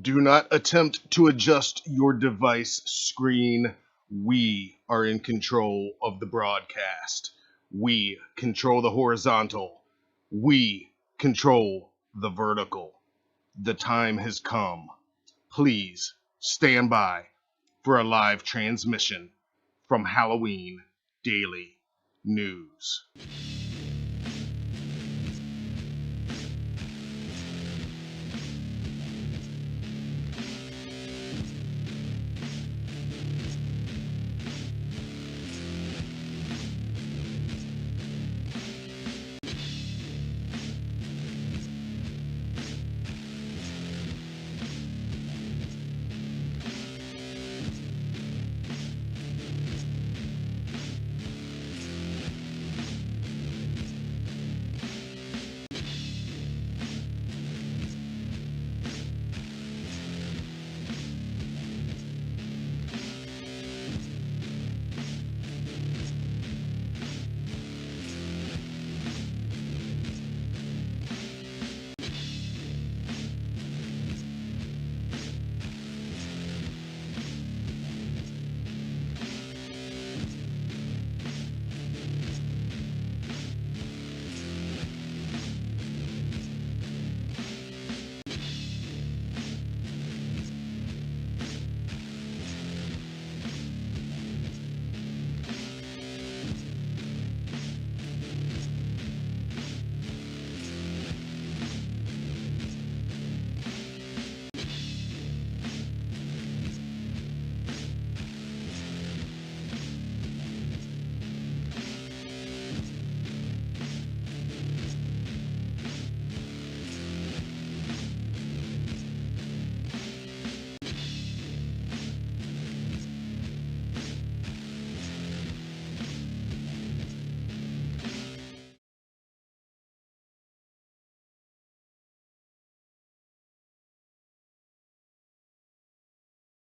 Do not attempt to adjust your device screen. We are in control of the broadcast. We control the horizontal. We control the vertical. The time has come. Please stand by for a live transmission from Halloween Daily News.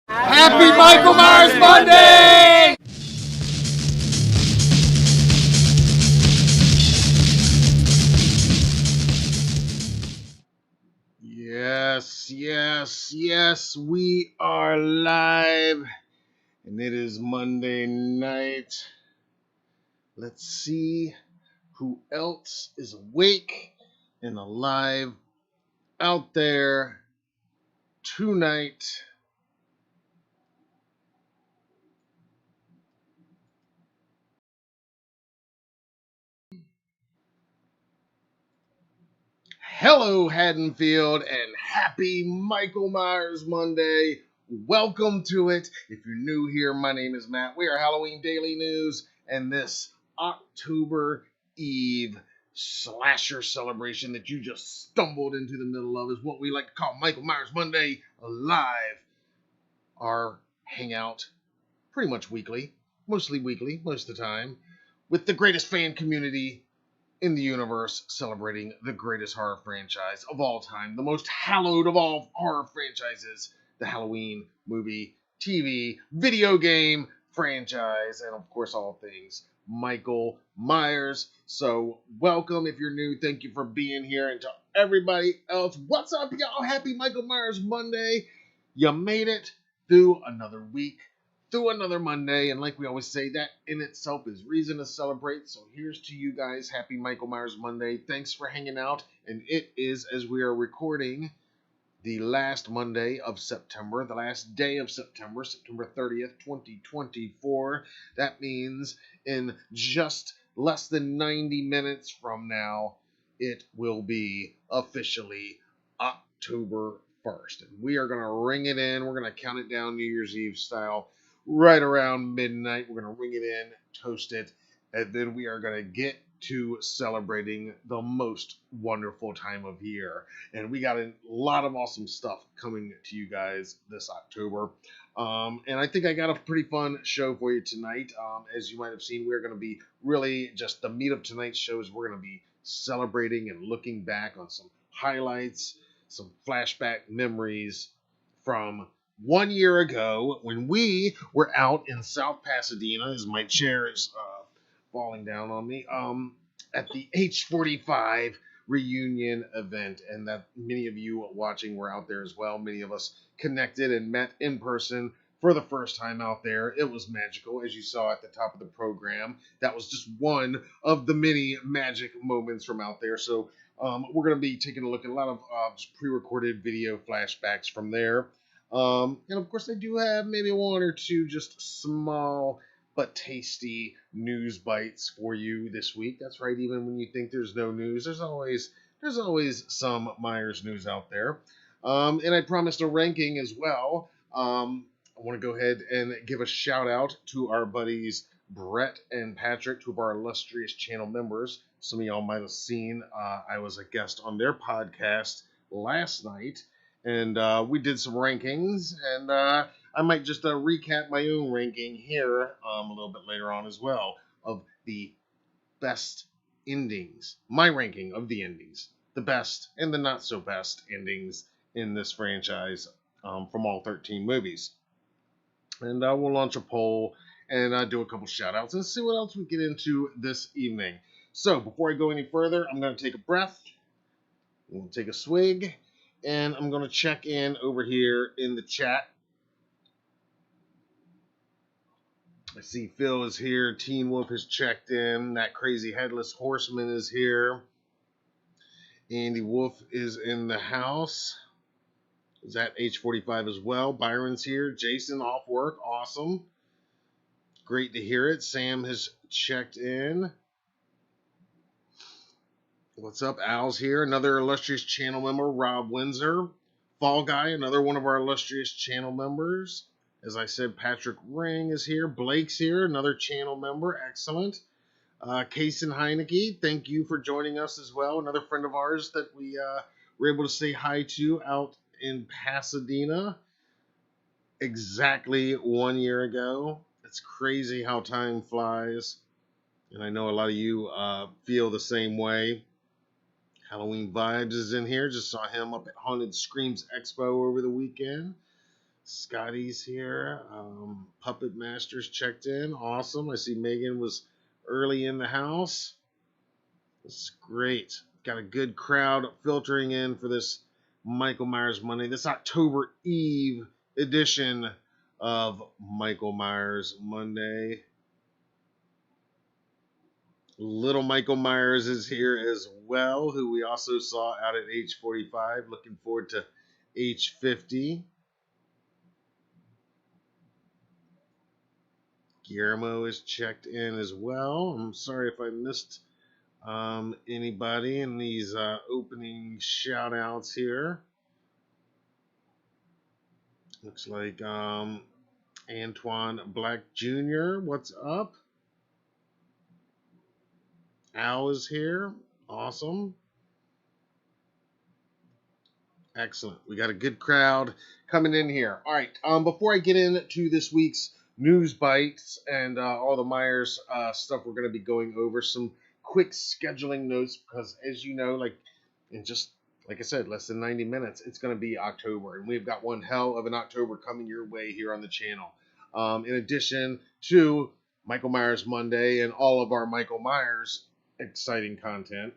Happy Michael Myers Monday! Yes, we are live, and it is Monday night. Let's see who else is awake and alive out there tonight. Hello, Haddonfield, and happy Michael Myers Monday. Welcome to it. If you're new here, my name is Matt. We are Halloween Daily News, and this October Eve slasher celebration that you just stumbled into the middle of is what we like to call Michael Myers Monday Live. Our hangout pretty much weekly, mostly weekly, most of the time, with the greatest fan community in the universe, celebrating the greatest horror franchise of all time, the most hallowed of all horror franchises, the Halloween movie, TV, video game franchise, and of course all things Michael Myers. So welcome if you're new. Thank you for being here. And to everybody else, what's up, y'all? Happy Michael Myers Monday. You made it through another week, through another Monday, and like we always say, that in itself is reason to celebrate. So here's to you guys. Happy Michael Myers Monday. Thanks for hanging out. And it is, as we are recording, the last Monday of September, the last day of September, September 30th, 2024. That means in just less than 90 minutes from now, it will be officially October 1st. And we are going to ring it in. We're going to count it down New Year's Eve style. Right around midnight, we're going to ring it in, toast it, and then we are going to get to celebrating the most wonderful time of year. And we got a lot of awesome stuff coming to you guys this October. And I think I got a pretty fun show for you tonight. As you might have seen, we're going to be really just the meat of tonight's show is we're going to be celebrating and looking back on some highlights, some flashback memories from 1 year ago when we were out in South Pasadena, as my chair is falling down on me, at the H45 reunion event, and that many of you watching were out there as well. Many of us connected and met in person for the first time out there. It was magical, as you saw at the top of the program. That was just one of the many magic moments from out there. So we're going to be taking a look at a lot of just pre-recorded video flashbacks from there. And of course, I do have maybe one or two just small but tasty news bites for you this week. That's right. Even when you think there's no news, there's always some Myers news out there. And I promised a ranking as well. I want to go ahead and give a shout out to our buddies Brett and Patrick, two of our illustrious channel members. Some of y'all might have seen I was a guest on their podcast last night, and we did some rankings, and I might just recap my own ranking here a little bit later on as well of the best endings, my ranking of the endings, the best and the not so best endings in this franchise from all 13 movies. And we'll launch a poll and do a couple shout outs and see what else we get into this evening. So before I go any further, I'm going to take a breath, I'm going to take a swig, and I'm going to check in over here in the chat. I see Phil is here, Teen Wolf has checked in, that crazy headless horseman is here, Andy Wolf is in the house. Is at H45 as well. Byron's here. Jason off work. Awesome. Great to hear it. Sam has checked in. What's up? Al's here. Another illustrious channel member, Rob Windsor. Fall Guy, another one of our illustrious channel members. As I said, Patrick Ring is here. Blake's here, another channel member. Excellent. Kaysen Heineke, thank you for joining us as well. Another friend of ours that we were able to say hi to out in Pasadena exactly 1 year ago. It's crazy how time flies, and I know a lot of you feel the same way. Halloween Vibes is in here. Just saw him up at Haunted Screams Expo over the weekend. Scotty's here. Puppet Masters checked in. Awesome. I see Megan was early in the house. This is great. Got a good crowd filtering in for this Michael Myers Monday, this October Eve edition of Michael Myers Monday. Little Michael Myers is here as well, who we also saw out at H45. Looking forward to H50. Guillermo is checked in as well. I'm sorry if I missed anybody in these opening shout outs here. Looks like Antoine Black Jr. What's up? Al is here. Awesome. Excellent. We got a good crowd coming in here. All right. Before I get into this week's news bites and all the Myers stuff we're going to be going over, some quick scheduling notes, because as you know, in just like I said, less than 90 minutes, it's going to be October, and we've got one hell of an October coming your way here on the channel. In addition to Michael Myers Monday and all of our Michael Myers exciting content,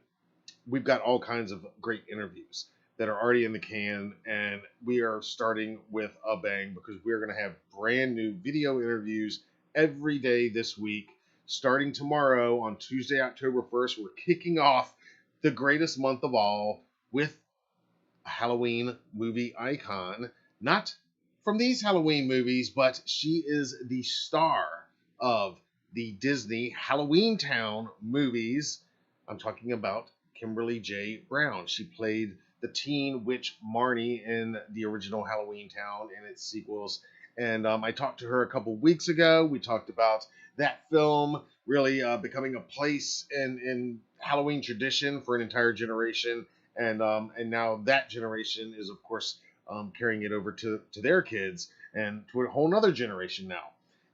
we've got all kinds of great interviews that are already in the can, and we are starting with a bang because we're going to have brand new video interviews every day this week. Starting tomorrow on Tuesday, October 1st, we're kicking off the greatest month of all with a Halloween movie icon. Not from these Halloween movies, but she is the star of the Disney Halloween Town movies. I'm talking about Kimberly J. Brown. She played the teen witch Marnie in the original Halloween Town and its sequels. And I talked to her a couple weeks ago. We talked about that film really becoming a place in Halloween tradition for an entire generation. And now that generation is, of course, carrying it over to their kids and to a whole nother generation now.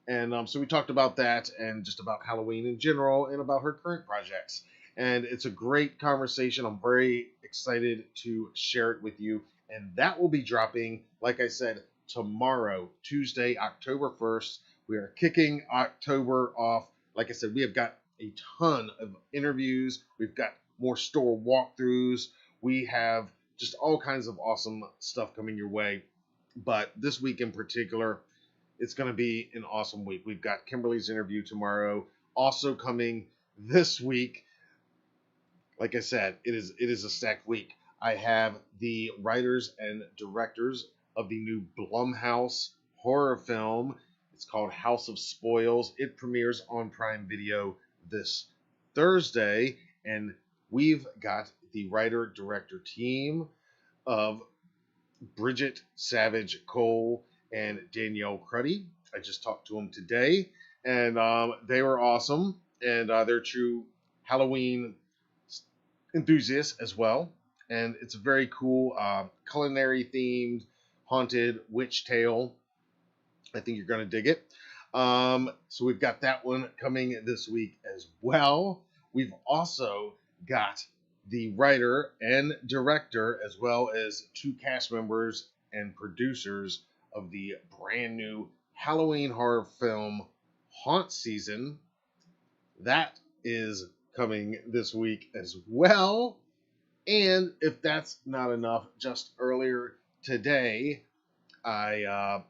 And so we talked about that and just about Halloween in general and about her current projects. And it's a great conversation. I'm very excited to share it with you. And that will be dropping, like I said, tomorrow, Tuesday, October 1st. We are kicking October off. Like I said, we have got a ton of interviews. We've got more store walkthroughs. We have just all kinds of awesome stuff coming your way. But this week in particular, it's going to be an awesome week. We've got Kimberly's interview tomorrow. Also coming this week, like I said, it is a stacked week. I have the writers and directors of the new Blumhouse horror film. It's called House of Spoils. It premieres on Prime Video this Thursday, and we've got the writer-director team of Bridget Savage Cole and Danielle Cruddy. I just talked to them today, and they were awesome, and they're true Halloween enthusiasts as well. And it's a very cool culinary themed haunted witch tale. I think you're going to dig it. So we've got that one coming this week as well. We've also got the writer and director, as well as 2 cast members and producers of the brand new Halloween horror film Haunt Season. That is coming this week as well. And if that's not enough, just earlier today, I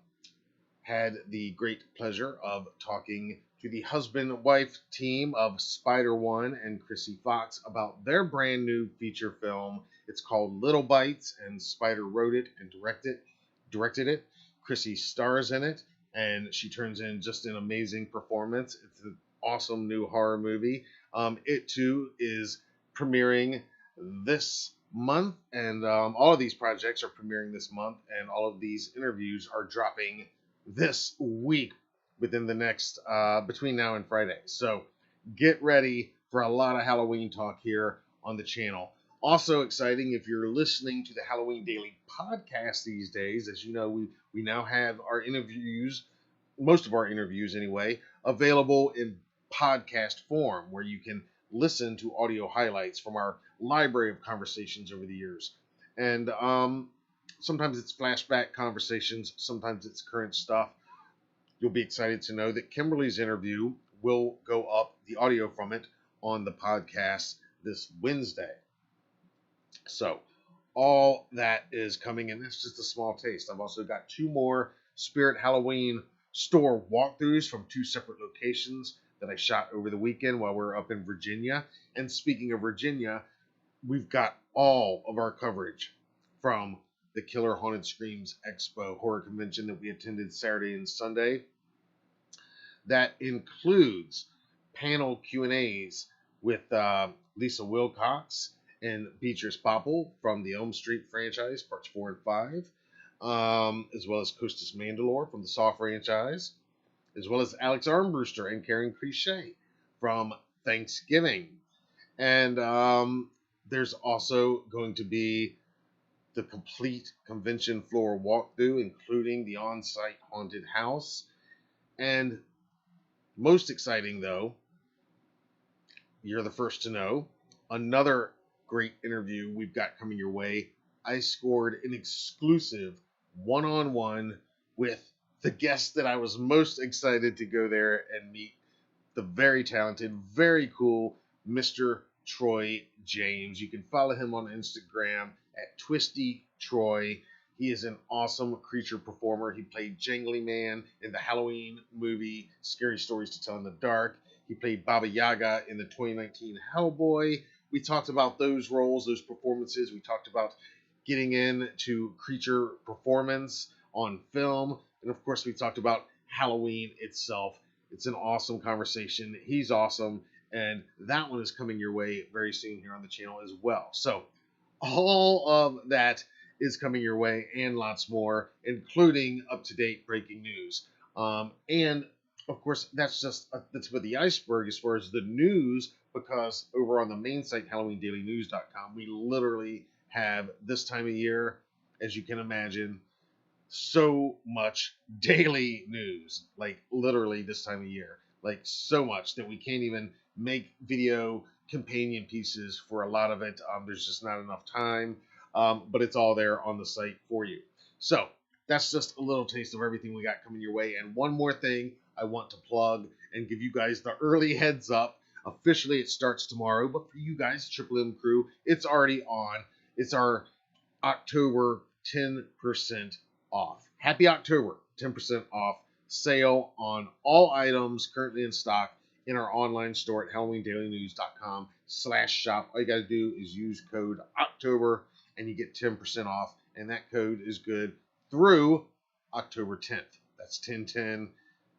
had the great pleasure of talking to the husband-wife team of Spider-One and Chrissy Fox about their brand new feature film. It's called Little Bites, and Spider wrote it and directed it. Chrissy stars in it, and she turns in just an amazing performance. It's an awesome new horror movie. It too is premiering this month, and all of these projects are premiering this month, and all of these interviews are dropping this week within the next between now and Friday. So get ready for a lot of Halloween talk here on the channel. Also exciting, if you're listening to the Halloween Daily podcast these days, as you know, we now have our interviews, most of our interviews anyway, available in podcast form, where you can listen to audio highlights from our library of conversations over the years. And sometimes it's flashback conversations, sometimes it's current stuff. You'll be excited to know that Kimberly's interview will go up, the audio from it, on the podcast this Wednesday. So all that is coming, and that's just a small taste. I've also got 2 more Spirit Halloween store walkthroughs from 2 separate locations that I shot over the weekend while we were up in Virginia. And speaking of Virginia, we've got all of our coverage from the Killer Haunted Screams Expo horror convention that we attended Saturday and Sunday. That includes panel Q&As with Lisa Wilcox and Beatrice Popple from the Elm Street franchise, parts 4 and 5, as well as Costas Mandalore from the Saw franchise, as well as Alex Armbruster and Karen Crichet from Thanksgiving. And there's also going to be the complete convention floor walkthrough, including the on-site haunted house. And most exciting, though, you're the first to know, another great interview we've got coming your way. I scored an exclusive one-on-one with the guest that I was most excited to go there and meet, the very talented, very cool Mr. Troy James. You can follow him on Instagram at Twisty Troy. He is an awesome creature performer. He played Jangly Man in the Halloween movie Scary Stories to Tell in the Dark. He played Baba Yaga in the 2019 Hellboy. We talked about those roles, those performances. We talked about getting into creature performance on film. And of course, we talked about Halloween itself. It's an awesome conversation. He's awesome. And that one is coming your way very soon here on the channel as well. So all of that is coming your way and lots more, including up-to-date breaking news. And of course, that's just the tip of the iceberg as far as the news, because over on the main site, HalloweenDailyNews.com, we literally have this time of year, as you can imagine, so much daily news, like literally this time of year, like so much that we can't even make video companion pieces for a lot of it. There's just not enough time, but it's all there on the site for you. So that's just a little taste of everything we got coming your way. And one more thing I want to plug and give you guys the early heads up. Officially, it starts tomorrow, but for you guys, Triple M crew, it's already on. It's our October 10% off. Happy October, 10% off sale on all items currently in stock in our online store at HalloweenDailyNews.com/shop. All you got to do is use code October and you get 10% off. And that code is good through October 10th. That's 10/10.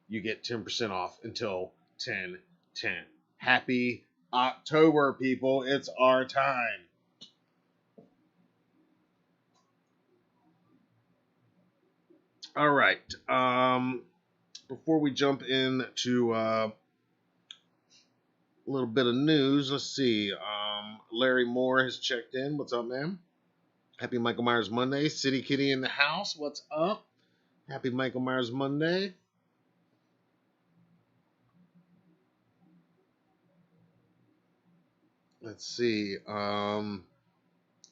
You get 10% off until 10/10. Happy October, people. It's our time. All right. Before we jump into a little bit of news, let's see. Larry Moore has checked in. What's up, man? Happy Michael Myers Monday. City Kitty in the house. What's up? Happy Michael Myers Monday. Let's see.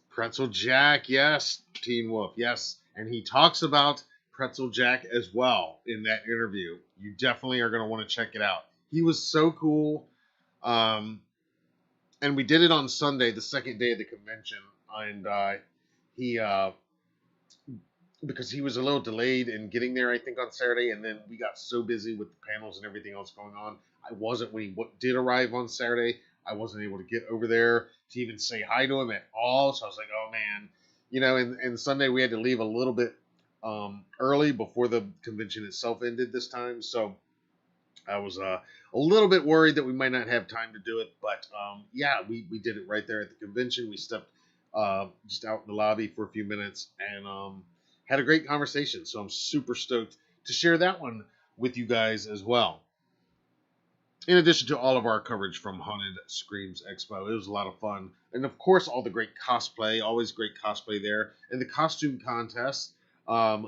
Pretzel Jack, yes. Teen Wolf, yes. And he talks about Pretzel Jack as well in that interview. You definitely are going to want to check it out. He was so cool. And we did it on Sunday, the second day of the convention. And he, because he was a little delayed in getting there, I think, on Saturday. And then we got so busy with the panels and everything else going on. I wasn't, when he did arrive on Saturday, I wasn't able to get over there to even say hi to him at all. So I was like, oh man, and Sunday we had to leave a little bit early before the convention itself ended this time. So I was a little bit worried that we might not have time to do it. But yeah, we did it right there at the convention. We stepped just out in the lobby for a few minutes and had a great conversation. So I'm super stoked to share that one with you guys as well. In addition to all of our coverage from Haunted Screams Expo, it was a lot of fun. And of course, all the great cosplay, always great cosplay there. And the costume contest,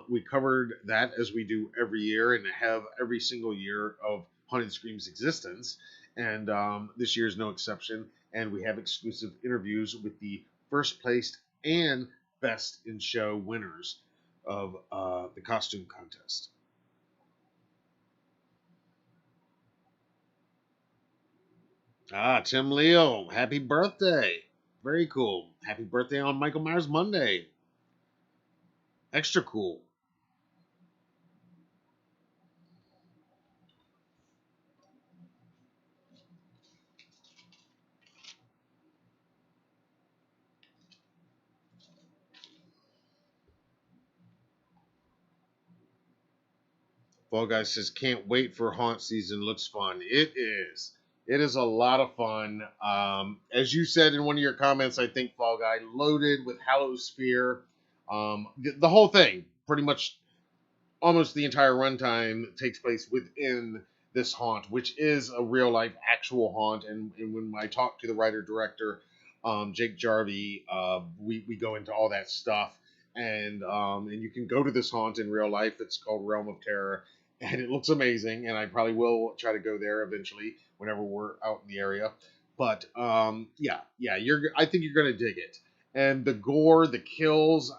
we covered that as we do every year and have every single year of Haunted Screams existence. And this year is no exception. And we have exclusive interviews with the first placed and best in show winners of the costume contest. Tim Leo, happy birthday. Very cool. Happy birthday on Michael Myers Monday. Extra cool. Fall Guy says, can't wait for haunt season. Looks fun. It is. It is a lot of fun. As you said in one of your comments, I think Fall Guy loaded with Hallowsphere. The whole thing, pretty much almost the entire runtime takes place within this haunt, which is a real life actual haunt. And when I talk to the writer director, Jake Jarvie, we go into all that stuff. And you can go to this haunt in real life. It's called Realm of Terror, and it looks amazing. And I probably will try to go there eventually whenever we're out in the area. But yeah, I think you're gonna dig it. And the gore, the kills.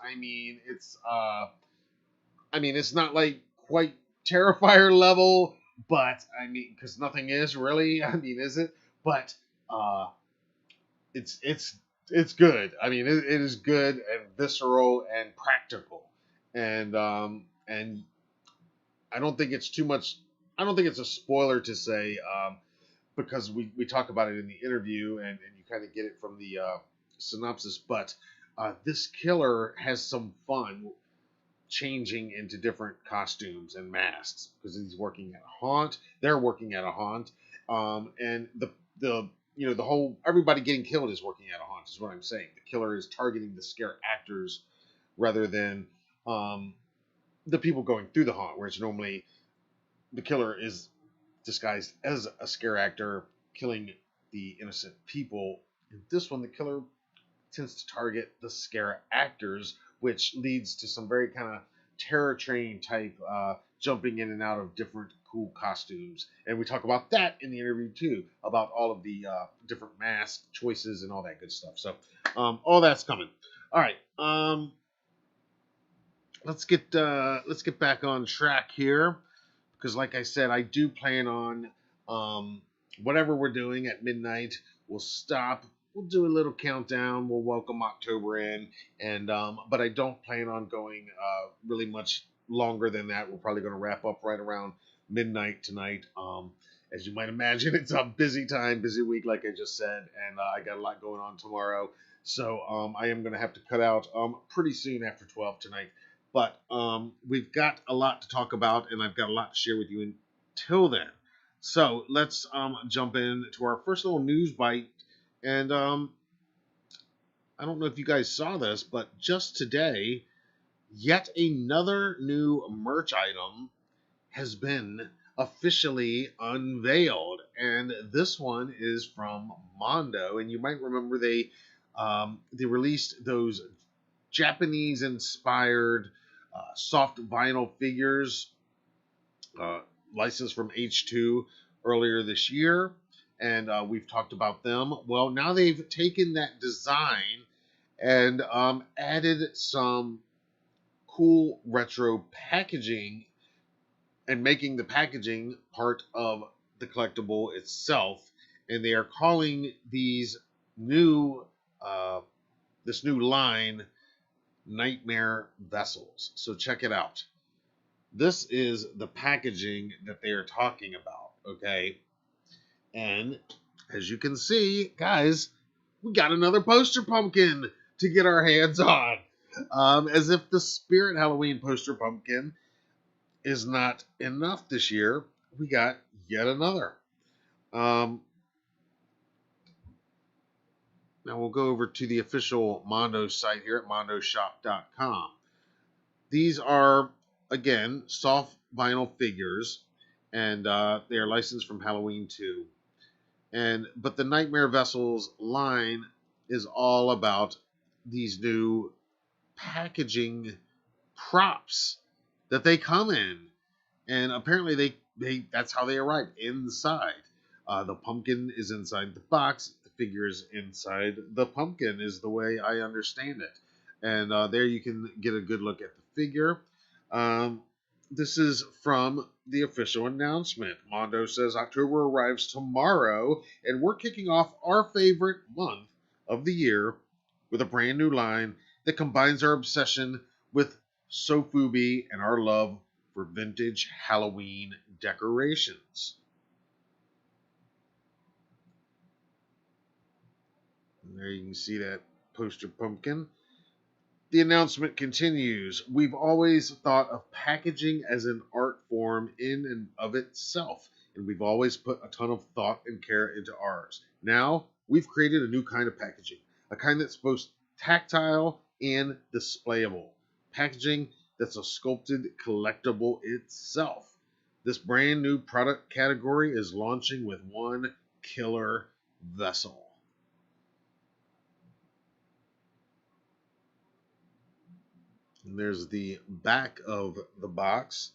It's not like quite Terrifier level, but because nothing is really. Is it? But it's good. It is good and visceral and practical, and I don't think it's too much. I don't think it's a spoiler to say because we talk about it in the interview and you kind of get it from the synopsis. But this killer has some fun changing into different costumes and masks because he's working at a haunt. They're working at a haunt, and the whole everybody getting killed is working at a haunt is what I'm saying. The killer is targeting the scare actors rather than the people going through the haunt, where it's normally the killer is disguised as a scare actor killing the innocent people. In this one, the killer tends to target the scare actors, which leads to some very kind of Terror Train type jumping in and out of different cool costumes. And we talk about that in the interview too, about all of the different mask choices and all that good stuff. So all that's coming. All right, let's get back on track here because, like I said, I do plan on whatever we're doing at midnight, we'll stop. We'll do a little countdown. We'll welcome October in, and but I don't plan on going really much longer than that. We're probably going to wrap up right around midnight tonight. As you might imagine, it's a busy time, busy week, like I just said, and I got a lot going on tomorrow. So I am going to have to cut out pretty soon after 12 tonight. But we've got a lot to talk about, and I've got a lot to share with you until then. So let's jump in to our first little news bite. And I don't know if you guys saw this, but just today, yet another new merch item has been officially unveiled. And this one is from Mondo. And you might remember they released those Japanese inspired soft vinyl figures uh, licensed from H2 earlier this year, and we've talked about them. Well, now they've taken that design and added some cool retro packaging and making the packaging part of the collectible itself. And they are calling these new this new line Nightmare Vessels. So check it out. This is the packaging that they are talking about, okay? And as you can see, guys, we got another poster pumpkin to get our hands on. As if the Spirit Halloween poster pumpkin is not enough this year, we got yet another. Now we'll go over to the official Mondo site here at mondoshop.com. These are, again, soft vinyl figures, and they are licensed from Halloween 2. But the Nightmare Vessels line is all about these new packaging props that they come in, and apparently they that's how they arrive inside. The pumpkin is inside the box. The figure is inside the pumpkin, is the way I understand it. And there you can get a good look at the figure. Um, this is from the official announcement. Mondo says October arrives tomorrow, and we're kicking off our favorite month of the year with a brand new line that combines our obsession with Sofubi and our love for vintage Halloween decorations. And there you can see that poster pumpkin. The announcement continues. We've always thought of packaging as an art form in and of itself, and we've always put a ton of thought and care into ours. Now, we've created a new kind of packaging, a kind that's both tactile and displayable. Packaging that's a sculpted collectible itself. This brand new product category is launching with one killer vessel. And there's the back of the box.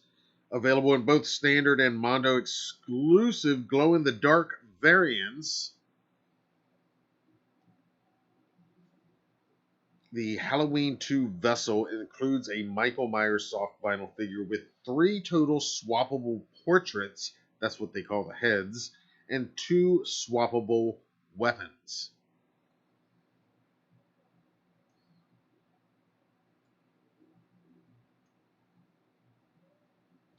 Available in both standard and Mondo exclusive glow in the dark variants. The Halloween 2 vessel includes a Michael Myers soft vinyl figure with 3 total swappable portraits, that's what they call the heads, and 2 swappable weapons.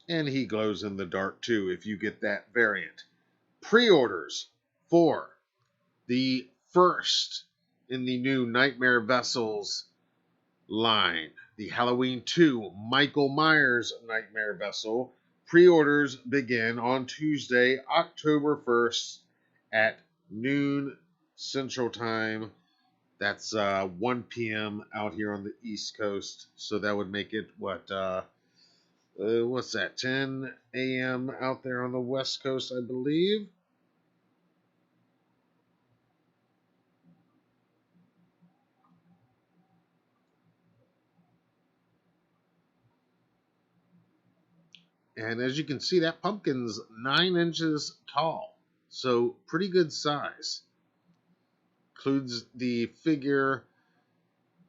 And he glows in the dark too if you get that variant. Pre-orders for the first in the new Nightmare Vessels line, the Halloween 2 Michael Myers Nightmare Vessel. Pre-orders begin on Tuesday, October 1st at noon Central Time. That's 1 p.m. out here on the East Coast. So that would make it, what's that, 10 a.m. out there on the West Coast, I believe. And as you can see, that pumpkin's 9 inches tall. So pretty good size. Includes the figure,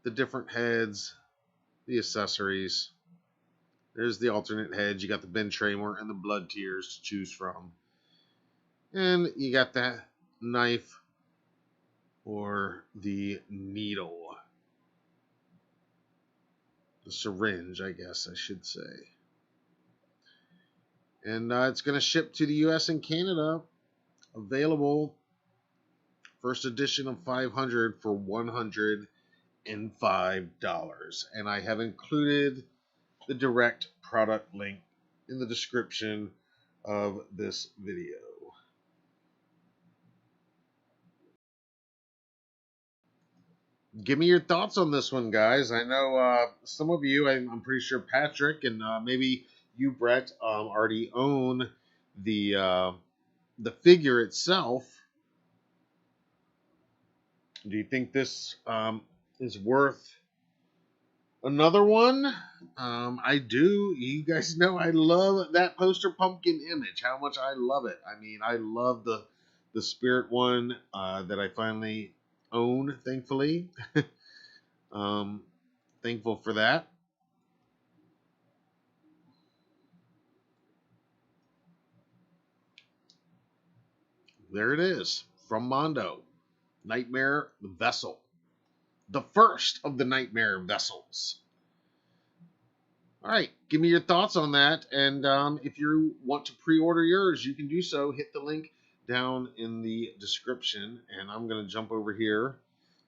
the different heads, the accessories. There's the alternate heads. You got the Ben Tramer and the Blood Tears to choose from. And you got that knife or the needle. The syringe, I guess I should say. And it's going to ship to the US and Canada. Available first edition of 500 for $105. And I have included the direct product link in the description of this video. Give me your thoughts on this one, guys. I know some of you, I'm pretty sure Patrick and maybe you, Brett, already own the figure itself. Do you think this is worth another one? I do. You guys know I love that poster pumpkin image. How much I love it. I mean, I love the spirit one that I finally own. Thankfully, um, thankful for that. There it is from Mondo. Nightmare Vessel, the first of the Nightmare Vessels. All right, give me your thoughts on that. And if you want to pre-order yours, you can do so. Hit the link down in the description. And I'm going to jump over here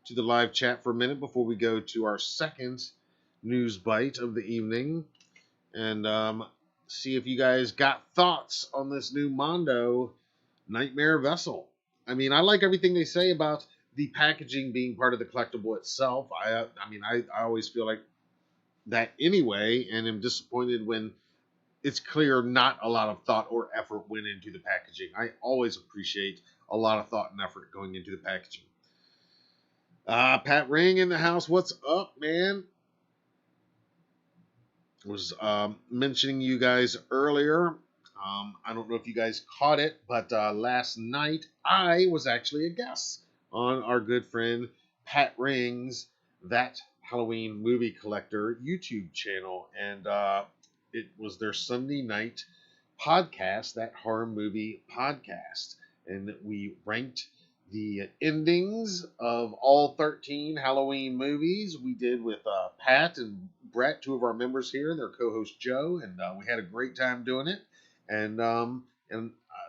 to the live chat for a minute before we go to our second news bite of the evening. And see if you guys got thoughts on this new Mondo Nightmare Vessel. I mean, I like everything they say about the packaging being part of the collectible itself. I always feel like that anyway, and am disappointed when it's clear not a lot of thought or effort went into the packaging. I always appreciate a lot of thought and effort going into the packaging. Pat Ring in the house. What's up, man? Was mentioning you guys earlier. I don't know if you guys caught it, but last night I was actually a guest on our good friend Pat Ring's That Halloween Movie Collector YouTube channel, and it was their Sunday night podcast, that horror movie podcast, and we ranked the endings of all 13 Halloween movies. We did with Pat and Brett, two of our members here, their co-host Joe, and we had a great time doing it. And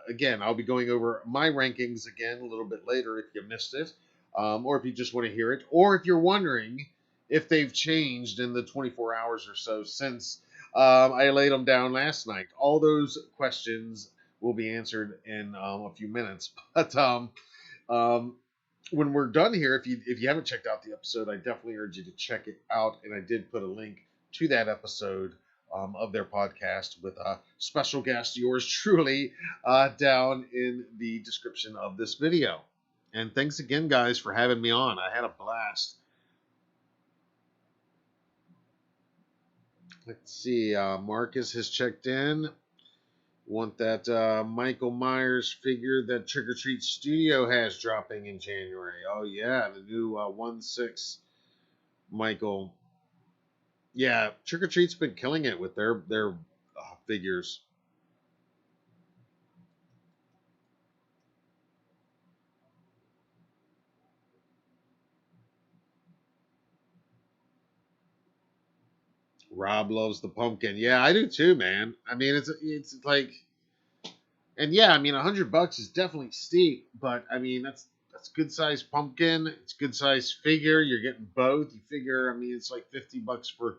again, I'll be going over my rankings again a little bit later if you missed it, or if you just want to hear it, or if you're wondering if they've changed in the 24 hours or so since I laid them down last night. All those questions will be answered in a few minutes. But um, when we're done here, if you haven't checked out the episode, I definitely urge you to check it out. And I did put a link to that episode of their podcast with a special guest, yours truly, down in the description of this video. And thanks again, guys, for having me on. I had a blast. Let's see. Marcus has checked in. Want that Michael Myers figure that Trick or Treat Studio has dropping in January. Oh, yeah. The new 1/6 Michael. Yeah, Trick or Treat's been killing it with their figures. Rob loves the pumpkin. Yeah, I do too, man. I mean, it's like, and yeah, I mean, $100 is definitely steep, but I mean, that's good size pumpkin. It's good size figure. You're getting both. You figure, I mean, it's like $50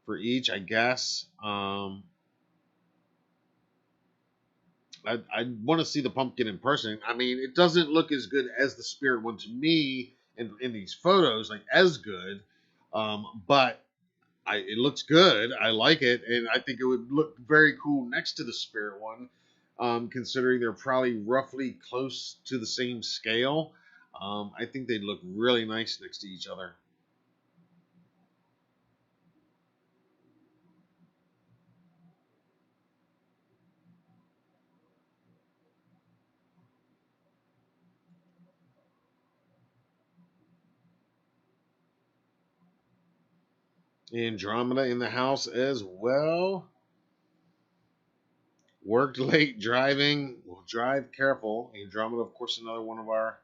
for each, I guess. I want to see the pumpkin in person. I mean, it doesn't look as good as the spirit one to me in these photos, like as good. But it looks good. I like it, and I think it would look very cool next to the spirit one, considering they're probably roughly close to the same scale. I think they'd look really nice next to each other. Andromeda in the house as well. Worked late driving. Well, drive careful. Andromeda, of course, another one of our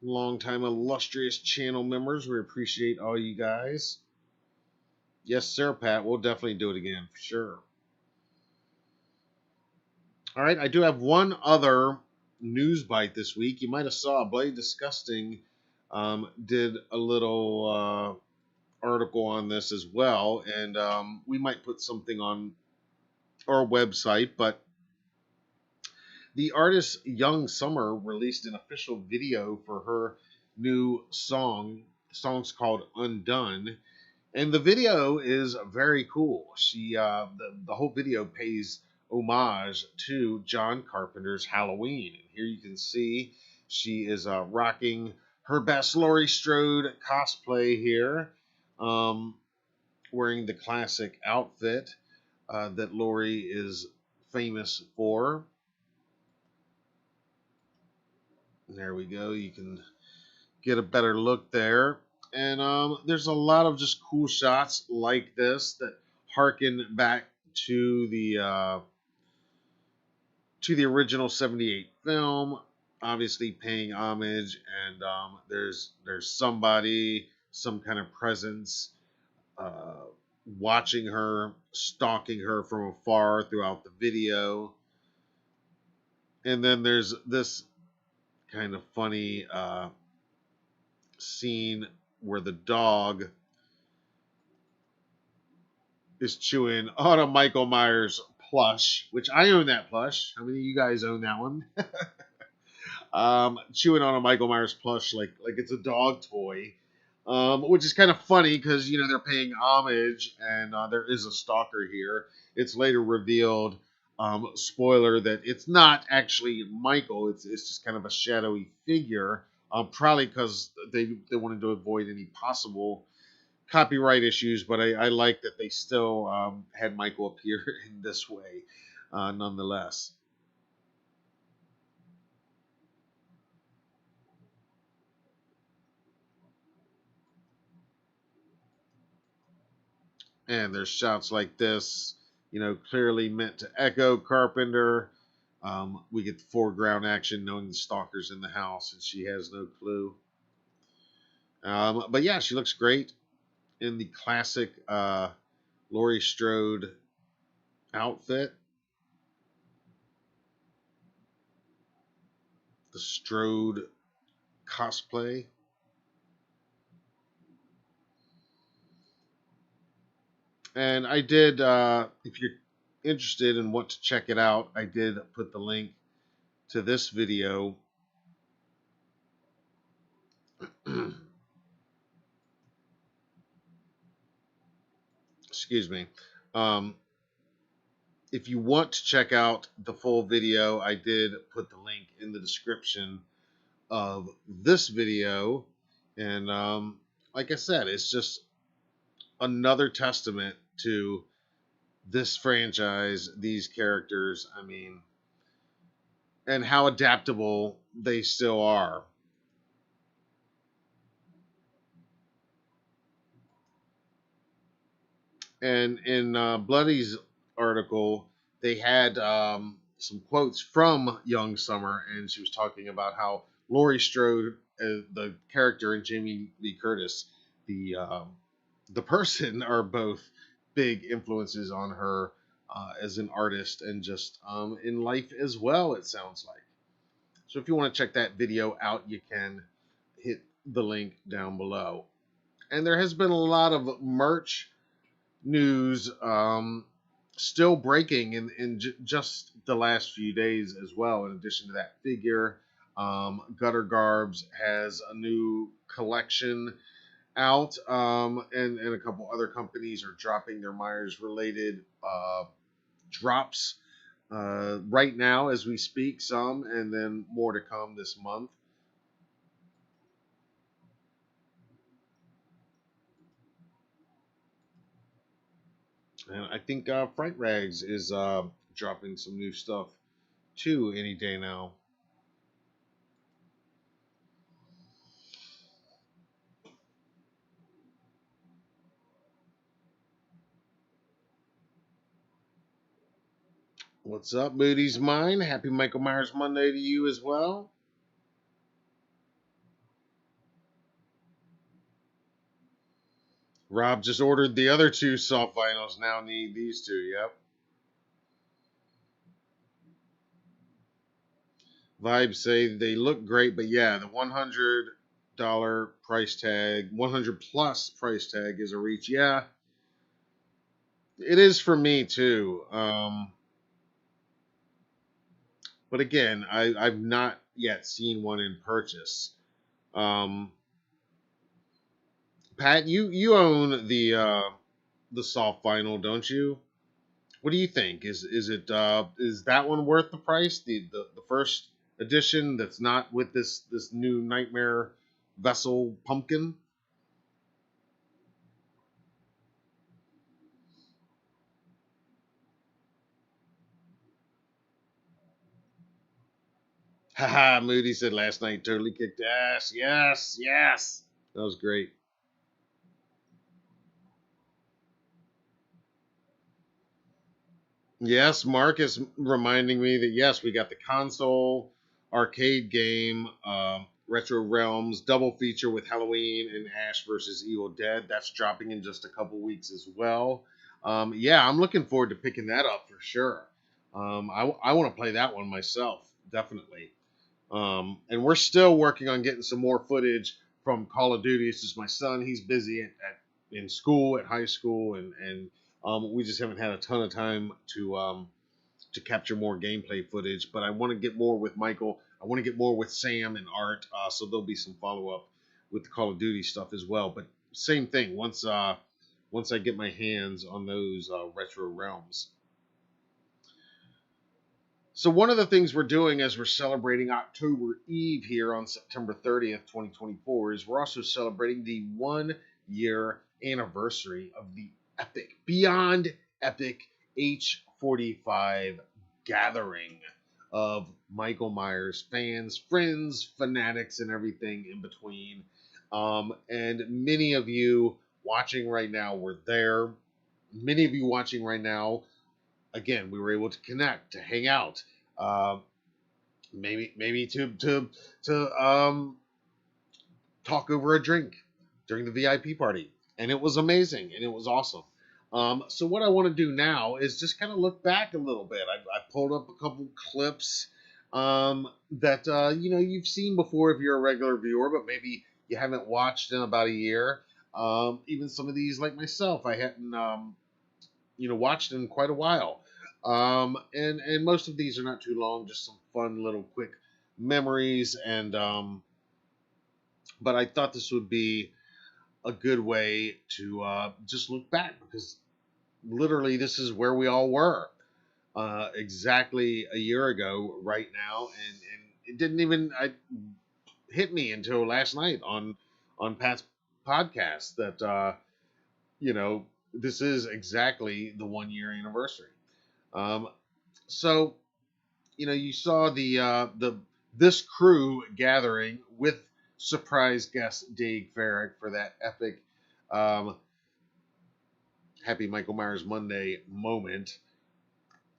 longtime illustrious channel members. We appreciate all you guys. Yes, sir, Pat. We'll definitely do it again for sure. All right, I do have one other news bite this week. You might have saw Bloody Disgusting did a little article on this as well, and we might put something on our website. But the artist Young Summer released an official video for her new song. The song's called Undone, and the video is very cool. The whole video pays homage to John Carpenter's Halloween. And here you can see she is rocking her best Laurie Strode cosplay here, um, wearing the classic outfit that Laurie is famous for. There we go. You can get a better look there. And there's a lot of just cool shots like this that harken back to the original '78 film, obviously paying homage. And there's somebody, some kind of presence, uh, watching her, stalking her from afar throughout the video. And then there's this kind of funny scene where the dog is chewing on a Michael Myers plush, which I own that plush. How many of you guys own that one? Chewing on a Michael Myers plush like it's a dog toy, which is kind of funny because they're paying homage, and there is a stalker here. It's later revealed, spoiler, that it's not actually Michael. It's just kind of a shadowy figure, probably because they wanted to avoid any possible copyright issues, but I like that they still had Michael appear in this way, nonetheless. And there's shots like this, clearly meant to echo Carpenter. We get the foreground action, knowing the stalker's in the house, and she has no clue. But yeah, she looks great in the classic Laurie Strode outfit. The Strode cosplay. And I did, if you're interested and want to check it out, I did put the link to this video. Excuse me. Um, if you want to check out the full video, I did put the link in the description of this video. And like I said, it's just another testament to this franchise, these characters. I mean, and how adaptable they still are. And in Bloody's article, they had some quotes from Young Summer, and she was talking about how Laurie Strode, the character, and Jamie Lee Curtis, the person, are both big influences on her as an artist and just in life as well. It sounds like. So if you want to check that video out, you can hit the link down below. And there has been a lot of merch news still breaking in just the last few days as well. In addition to that figure, Gutter Garbs has a new collection out, and a couple other companies are dropping their Myers related drops right now as we speak, some, and then more to come this month. And I think Fright Rags is dropping some new stuff too any day now. What's up, Moody's Mine? Happy Michael Myers Monday to you as well. Rob just ordered the other two soft vinyls. Now need these two. Yep. Vibes say they look great, but yeah, the $100 price tag, 100 plus price tag is a reach. Yeah, it is for me too. But again, I've not yet seen one in purchase. Um, Pat, you own the soft vinyl, don't you? What do you think? Is that one worth the price? The first edition that's not with this new Nightmare Vessel pumpkin? Haha, Moody said last night totally kicked ass. Yes, yes. That was great. Yes, Mark is reminding me that yes, we got the console arcade game, Retro Realms double feature with Halloween and Ash versus Evil Dead. That's dropping in just a couple weeks as well. Yeah, I'm looking forward to picking that up for sure. I want to play that one myself, definitely. And we're still working on getting some more footage from Call of Duty. It's just my son; he's busy in school, at high school, and we just haven't had a ton of time to capture more gameplay footage. But I want to get more with Michael. I want to get more with Sam and Art. So there'll be some follow up with the Call of Duty stuff as well. But same thing. Once I get my hands on those retro realms. So one of the things we're doing as we're celebrating October Eve here on September 30th, 2024, is we're also celebrating the 1 year anniversary of the epic, beyond epic H45 gathering of Michael Myers fans, friends, fanatics, and everything in between. And many of you watching right now were there. Many of you watching right now, again, we were able to connect, to hang out, uh, maybe to talk over a drink during the VIP party, and it was amazing and it was awesome. So what I want to do now is just kind of look back a little bit. I pulled up a couple clips that you've seen before if you're a regular viewer, but maybe you haven't watched in about a year. Even some of these, like myself, I hadn't watched in quite a while. And most of these are not too long, just some fun little quick memories. And but I thought this would be a good way to just look back because literally this is where we all were exactly a year ago right now, and it didn't even hit me until last night on Pat's podcast that you know this is exactly the 1 year anniversary. Um, so you saw the this crew gathering with surprise guest Dave Farrick for that epic um, Happy Michael Myers Monday moment,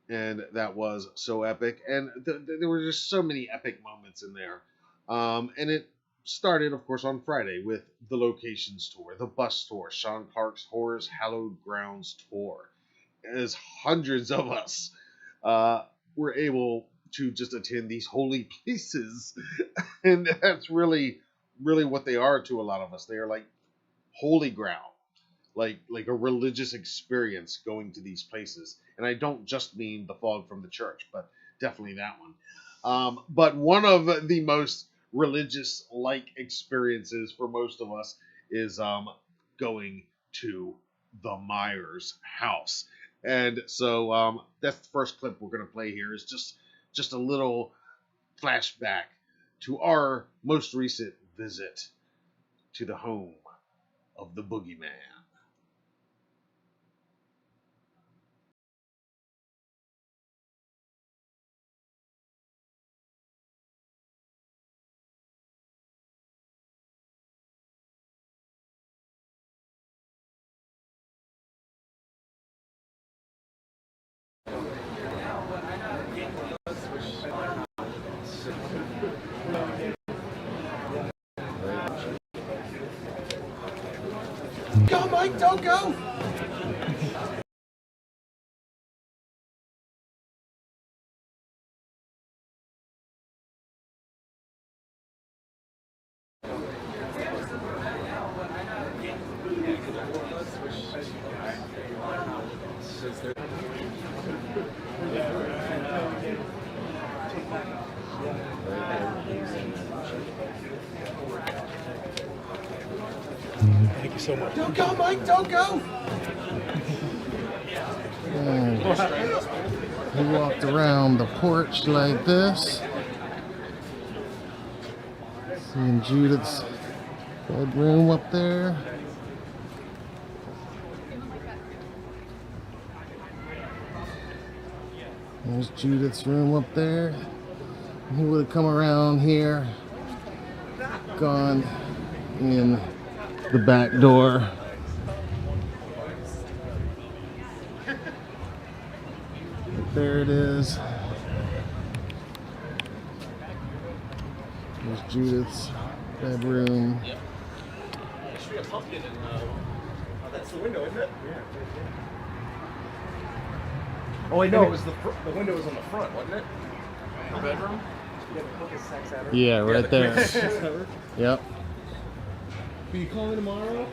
and that was so epic. And there were just so many epic moments in there. And it started, of course, on Friday with the locations tour, the bus tour, Sean Clark's Horrors Hallowed Grounds tour. As hundreds of us were able to just attend these holy places, and that's really, really what they are to a lot of us. They are like holy ground, like a religious experience going to these places. And I don't just mean the fog from the church, but definitely that one. But one of the most religious like experiences for most of us is going to the Myers house. And so that's the first clip we're going to play here is just a little flashback to our most recent visit to the home of the boogeyman. Go, Mike, don't go! Thank you so much. Don't go, Mike, don't go! He walked around the porch like this. Seeing Judith's bedroom up there. There's Judith's room up there. He would have come around here, gone in the back door. But there it is. There's Judith's bedroom. Yep. There should be a pumpkin in that's the window, isn't it? Yeah. Oh wait, no, it was the window was on the front, wasn't it? The bedroom? Yeah, right there. Yep. Will you call me tomorrow?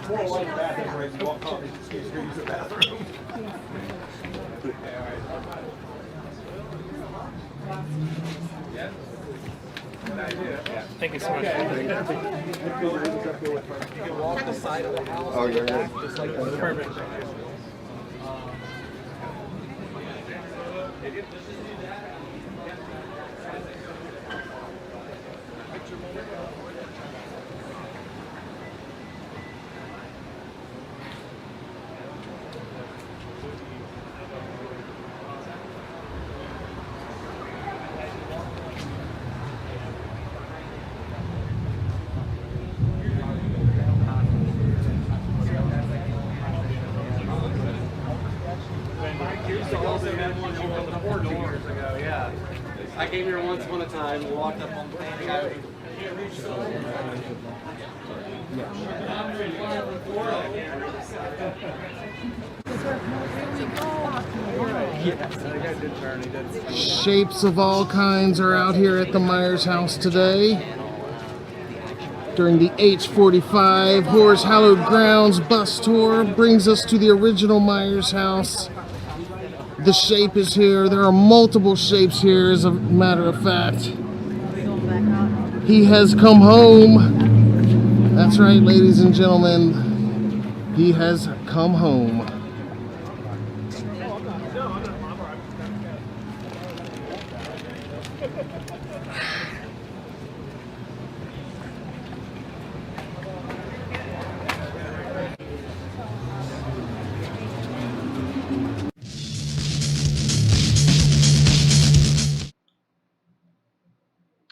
More like bathroom, right? You walk off, you just use the bathroom. Yeah. Good idea. Yeah. Thank you so much. You can walk the side of the house. Oh, yeah. Just like that. Perfect. I came here once upon a time, walked up on the thing. Shapes of all kinds are out here at the Myers house today. During the H45 Horrors Hallowed Grounds bus tour brings us to the original Myers house. The shape is here. There are multiple shapes here, as a matter of fact. He has come home. That's right, ladies and gentlemen. He has come home.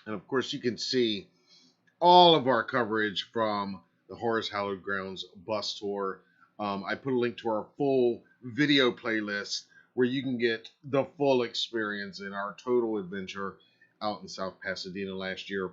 And of course, you can see all of our coverage from the Horrors Hallowed Grounds bus tour. I put a link to our full video playlist where you can get the full experience in our total adventure out in South Pasadena last year.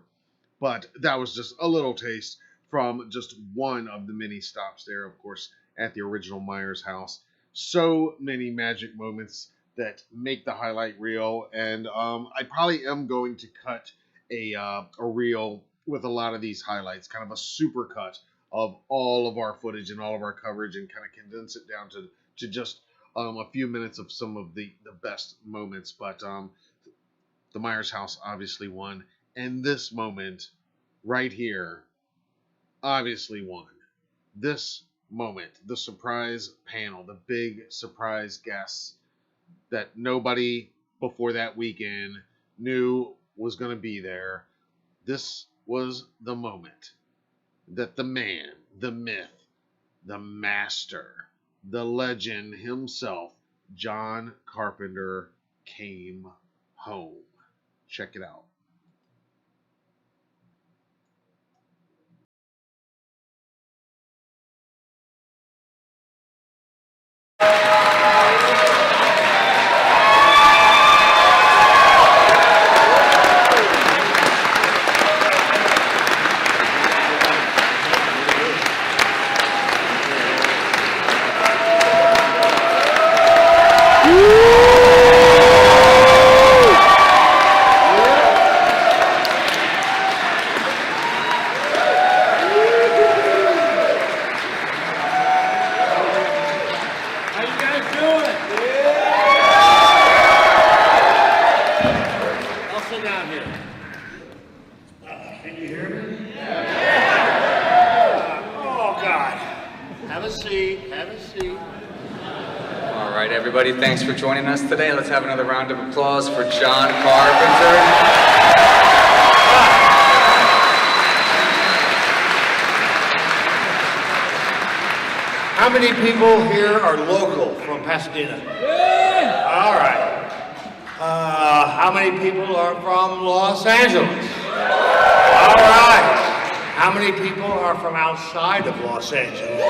But that was just a little taste from just one of the many stops there, of course, at the original Myers house. So many magic moments that make the highlight reel, and I probably am going to cut a reel with a lot of these highlights, kind of a super cut of all of our footage and all of our coverage, and kind of condense it down to just a few minutes of some of the best moments. But the Myers house obviously won, and this moment right here obviously won. This moment, the surprise panel, the big surprise guests that nobody before that weekend knew was going to be there. This was the moment that the man, the myth, the master, the legend himself, John Carpenter, came home. Check it out. How you guys doing? I'll sit down here. Can you hear me? Oh, God. Have a seat. Have a seat. All right, everybody, thanks for joining us today. Let's have another round of applause for John Carpenter. How many people here are local from Pasadena? All right. How many people are from Los Angeles? All right. How many people are from outside of Los Angeles?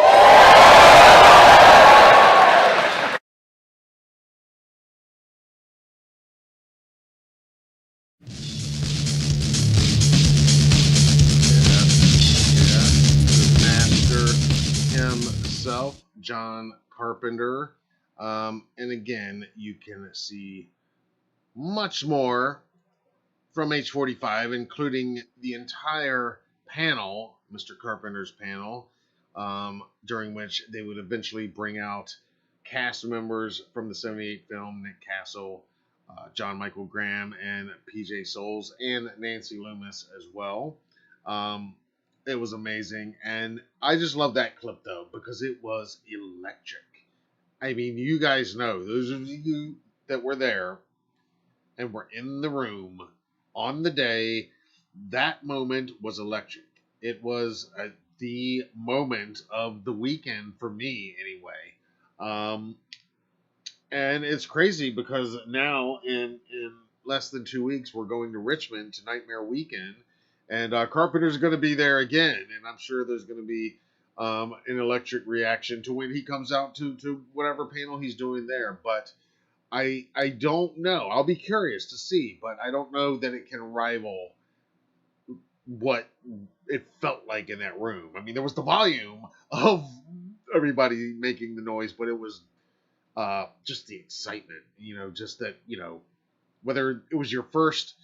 Himself, John Carpenter. And again, you can see much more from H45, including the entire panel, Mr. Carpenter's panel, during which they would eventually bring out cast members from the 78 film, Nick Castle, John Michael Graham, and PJ Souls, and Nancy Loomis as well. It was amazing, and I just love that clip though because it was electric. I mean, you guys know, those of you that were there and were in the room on the day, that moment was electric. It was the moment of the weekend for me, anyway. And it's crazy because now in less than 2 weeks we're going to Richmond to Nightmare Weekend, and Carpenter's going to be there again, and I'm sure there's going to be an electric reaction to when he comes out to whatever panel he's doing there. But I don't know. I'll be curious to see, but I don't know that it can rival what it felt like in that room. I mean, there was the volume of everybody making the noise, but it was just the excitement, just that, whether it was your first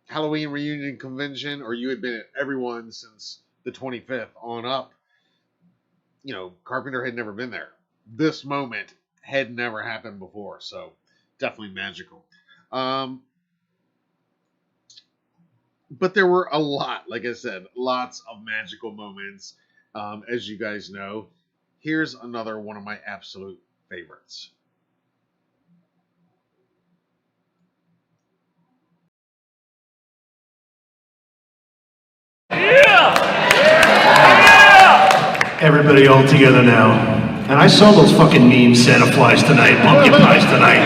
Halloween reunion convention or you had been at everyone since the 25th on up, Carpenter had never been there. This moment had never happened before, so definitely magical. But there were a lot, like I said, lots of magical moments, as you guys know. Here's another one of my absolute favorites. Everybody all together now. And I saw those fucking memes, Santa flies tonight, pumpkin pies tonight.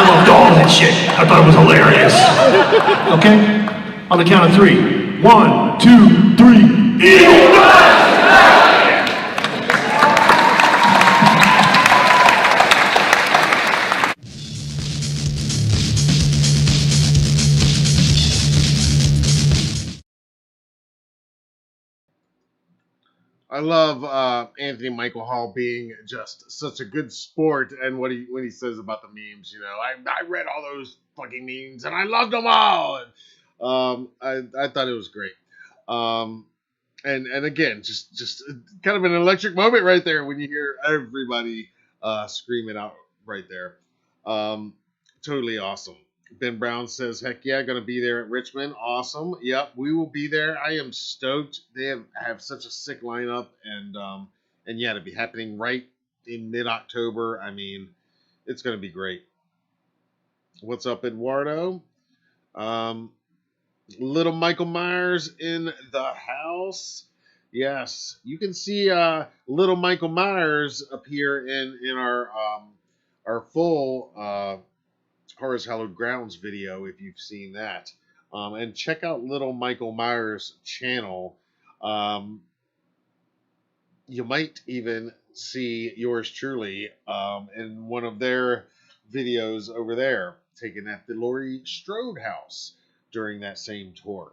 I loved all that shit. I thought it was hilarious. Okay? On the count of 3. 1, 2, 3. Eagle! I love Anthony Michael Hall being just such a good sport, and when he says about the memes, I read all those fucking memes and I loved them all. And I thought it was great. And again, just kind of an electric moment right there when you hear everybody screaming out right there. Totally awesome. Ben Brown says, heck yeah, going to be there at Richmond. Awesome. Yep, we will be there. I am stoked. They have such a sick lineup, and yeah, to be happening right in mid-October, I mean, it's going to be great. What's up, Eduardo? Little Michael Myers in the house. Yes, you can see little Michael Myers appear in our full Horror's Hallowed Grounds video if you've seen that. And check out little Michael Myers' channel. You might even see yours truly in one of their videos over there, taken at the Laurie Strode house during that same tour.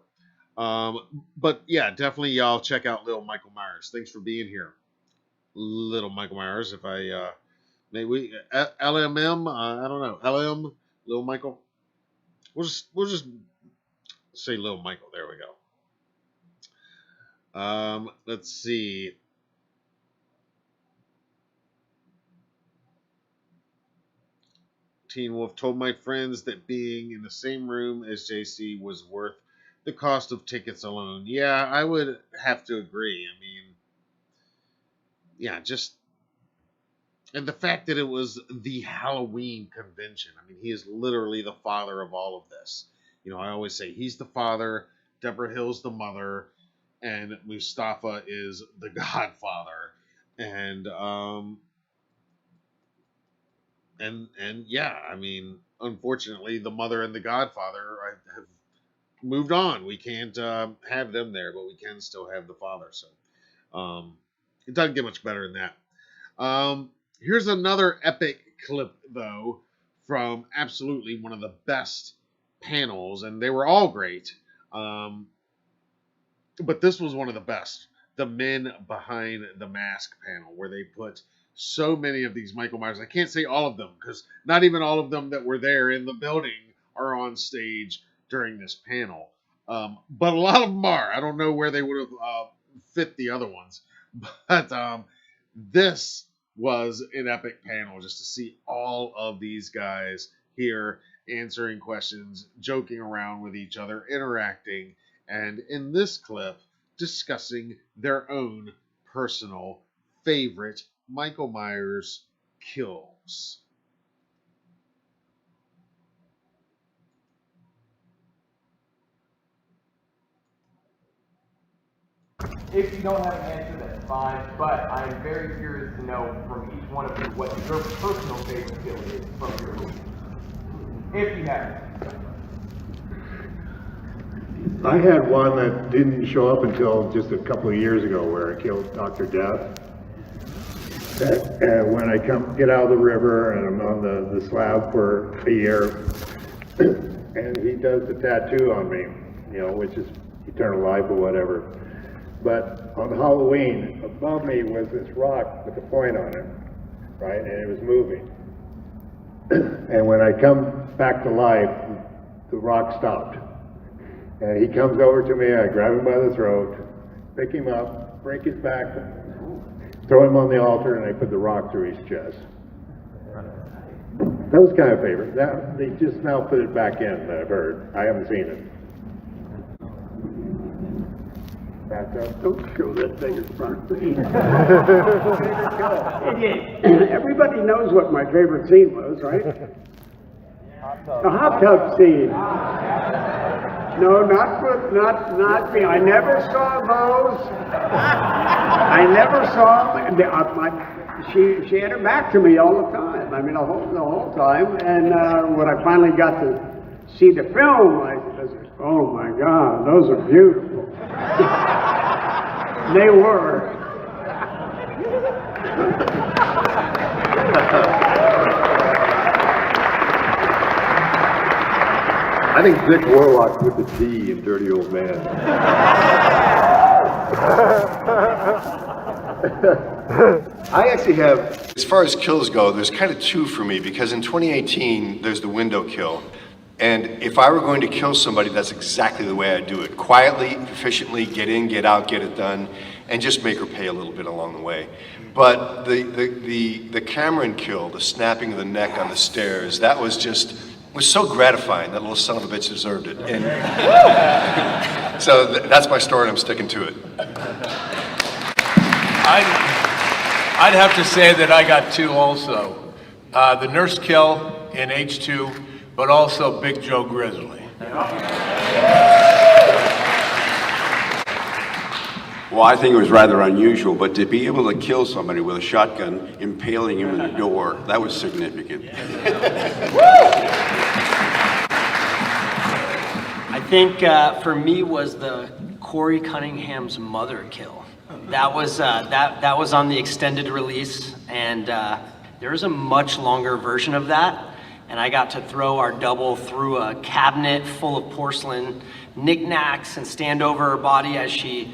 But yeah, definitely y'all check out Little Michael Myers. Thanks for being here, Little Michael Myers. If I maybe LMM, I don't know, LM, Little Michael. We'll just say Little Michael. There we go. Let's see. Teen Wolf told my friends that being in the same room as JC was worth the cost of tickets alone. Yeah, I would have to agree. I mean, yeah, just and the fact that it was the Halloween convention. I mean, he is literally the father of all of this. You know, I always say he's the father, Deborah Hill's the mother, and Mustafa is the godfather. And and yeah, I mean, unfortunately, the mother and the godfather have moved on. We can't have them there, but we can still have the father. So it doesn't get much better than that. Here's another epic clip, though, from absolutely one of the best panels, and they were all great. But this was one of the best. The Men Behind the Mask panel, where they put so many of these Michael Myers. I can't say all of them, because not even all of them that were there in the building are on stage during this panel. But a lot of them are. I don't know where they would have fit the other ones. But this was an epic panel just to see all of these guys here answering questions, joking around with each other, interacting, and in this clip, discussing their own personal favorite Michael Myers kills. If you don't have an answer, that's fine, but I'm very curious to know from each one of you what your personal favorite kill is from your movie. If you have it. I had one that didn't show up until just a couple of years ago where I killed Dr. Death. And when I get out of the river and I'm on the slab for a year, and he does the tattoo on me, you know, which is eternal life or whatever. But on Halloween, above me was this rock with a point on it, right? And it was moving. And when I come back to life, the rock stopped. And he comes over to me, I grab him by the throat, pick him up, break his back, throw him on the altar, and I put the rock through his chest. That was kind of favorite. They just now put it back in, that I've heard. I haven't seen it. Back up. Don't show that thing in front of me. Everybody knows what my favorite scene was, right? The hot tub scene. No, not me. I never saw those. I never saw them. She had her back to me all the time. I mean, the whole time. And when I finally got to see the film, I said, oh my God, those are beautiful. They were. I think Dick Warlock put the D in Dirty Old Man. I actually have, as far as kills go, there's kind of two for me, because in 2018, there's the window kill. And if I were going to kill somebody, that's exactly the way I'd do it. Quietly, efficiently, get in, get out, get it done, and just make her pay a little bit along the way. But the Cameron kill, the snapping of the neck on the stairs, that was so gratifying. That little son of a bitch deserved it. And so that's my story, and I'm sticking to it. I'd have to say that I got two also. The nurse kill in H2, but also Big Joe Grizzly. Well, I think it was rather unusual, but to be able to kill somebody with a shotgun, impaling him in the door, that was significant. I think for me was the Corey Cunningham's mother kill. That was that was on the extended release, and there's a much longer version of that. And I got to throw our double through a cabinet full of porcelain knickknacks and stand over her body as she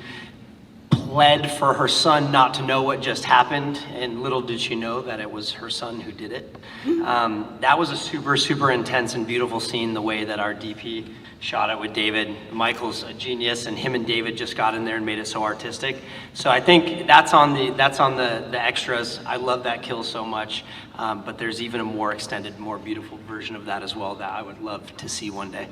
pled for her son not to know what just happened, and little did she know that it was her son who did it. That was a super, super intense and beautiful scene, the way that our DP shot it with David. Michael's a genius, and him and David just got in there and made it so artistic. So I think that's on the extras. I love that kill so much, but there's even a more extended, more beautiful version of that as well that I would love to see one day.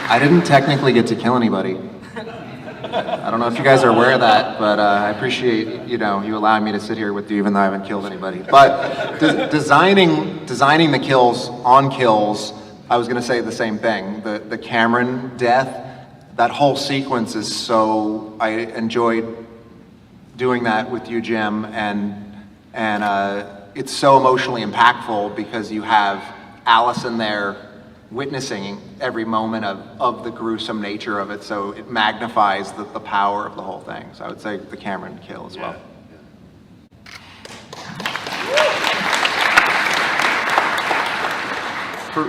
I didn't technically get to kill anybody. I don't know if you guys are aware of that, but I appreciate you allowing me to sit here with you even though I haven't killed anybody. But designing the kills on kills, I was going to say the same thing. The Cameron death, that whole sequence is so, I enjoyed doing that with you, Jim, and it's so emotionally impactful because you have Allison there witnessing every moment of the gruesome nature of it, so it magnifies the power of the whole thing. So I would say the Cameron kill as well.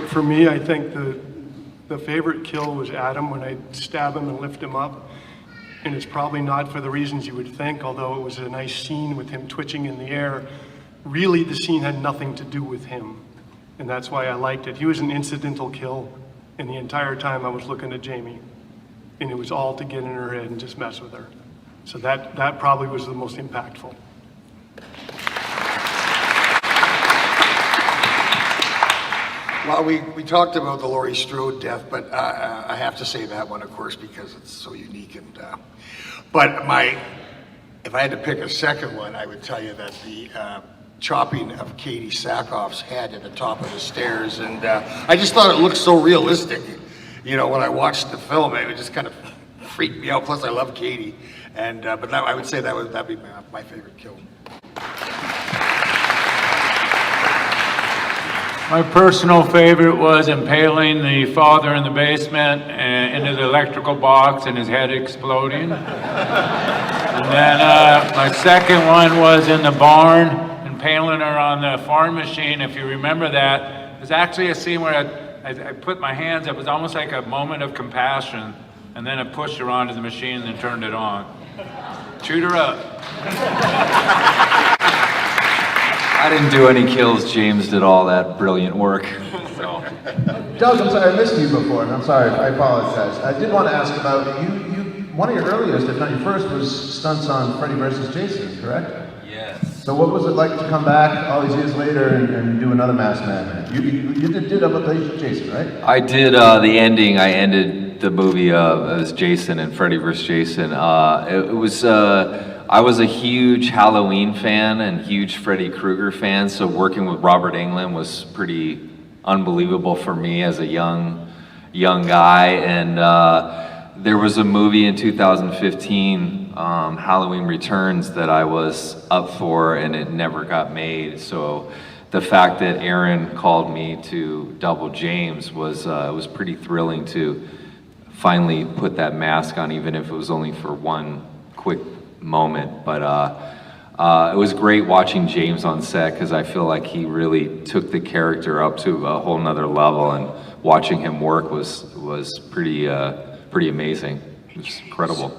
For me, I think the favorite kill was Adam when I stab him and lift him up. And it's probably not for the reasons you would think, although it was a nice scene with him twitching in the air. Really, the scene had nothing to do with him. And that's why I liked it. He was an incidental kill, and the entire time I was looking at Jamie. And it was all to get in her head and just mess with her. So that probably was the most impactful. Well, we talked about the Laurie Strode death, but I have to say that one, of course, because it's so unique. And but if I had to pick a second one, I would tell you that the chopping of Katie Sackhoff's head at the top of the stairs, and I just thought it looked so realistic. When I watched the film, it just kind of freaked me out. Plus, I love Katie, and but I would say that'd be my favorite kill. My personal favorite was impaling the father in the basement into the electrical box and his head exploding. And then my second one was in the barn, impaling her on the farm machine. If you remember that, it was actually a scene where I put my hands up. It was almost like a moment of compassion, and then I pushed her onto the machine and then turned it on. Chewed her up. I didn't do any kills. James did all that brilliant work. So. Doug, I'm sorry, I missed you before, and I'm sorry, I apologize. I did want to ask about you. One of your earliest, if not your first, was stunts on Freddy vs. Jason, correct? Yes. So what was it like to come back all these years later and do another Masked Man? You did up with Jason, right? I did the ending. I ended the movie as Jason and Freddy vs. Jason. It was. I was a huge Halloween fan and huge Freddy Krueger fan, so working with Robert Englund was pretty unbelievable for me as a young guy. And there was a movie in 2015, Halloween Returns, that I was up for, and it never got made. So the fact that Aaron called me to double James was pretty thrilling to finally put that mask on, even if it was only for one quick moment. But it was great watching James on set, because I feel like he really took the character up to a whole nother level, and watching him work was pretty amazing. It was incredible.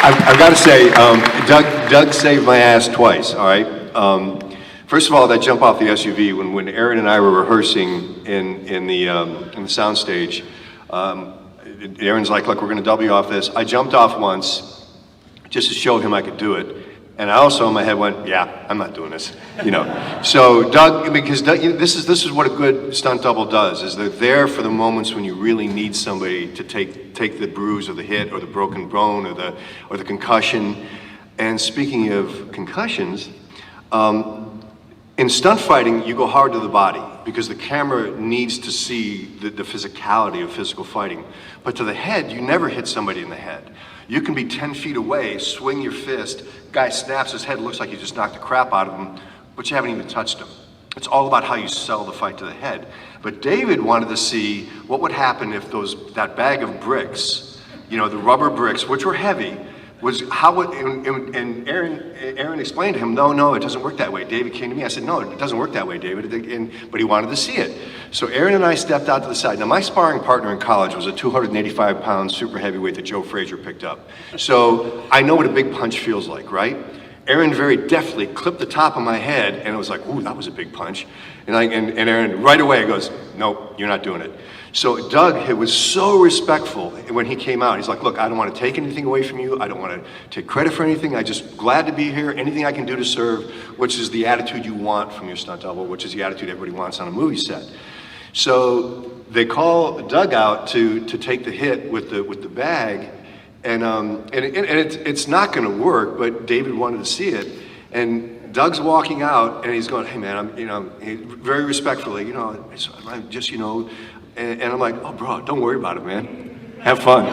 I've got to say, Doug saved my ass twice, all right? First of all, that jump off the SUV, when Aaron and I were rehearsing in the soundstage, Aaron's like, look, we're going to double you off this. I jumped off once just to show him I could do it. And I also in my head went, yeah, I'm not doing this, So Doug, because Doug, this is what a good stunt double does, is they're there for the moments when you really need somebody to take the bruise or the hit or the broken bone or the concussion. And speaking of concussions, In stunt fighting, you go hard to the body because the camera needs to see the physicality of physical fighting. But to the head, you never hit somebody in the head. You can be 10 feet away, swing your fist, guy snaps his head, looks like you just knocked the crap out of him, but you haven't even touched him. It's all about how you sell the fight to the head. But David wanted to see what would happen if that bag of bricks, the rubber bricks, which were heavy, was how would, and Aaron explained to him, no, it doesn't work that way. David came to me, I said, no, it doesn't work that way, David, but he wanted to see it. So Aaron and I stepped out to the side. Now my sparring partner in college was a 285-pound super heavyweight that Joe Frazier picked up. So I know what a big punch feels like, right? Aaron very deftly clipped the top of my head, and it was like, ooh, that was a big punch. And Aaron right away goes, nope, you're not doing it. So Doug was so respectful when he came out. He's like, look, I don't want to take anything away from you. I don't want to take credit for anything. I'm just glad to be here. Anything I can do to serve, which is the attitude you want from your stunt double, which is the attitude everybody wants on a movie set. So they call Doug out to take the hit with the bag, and it's not going to work. But David wanted to see it, and Doug's walking out, and he's going, hey man, very respectfully, I'm just, and I'm like, oh bro, don't worry about it, man. Have fun.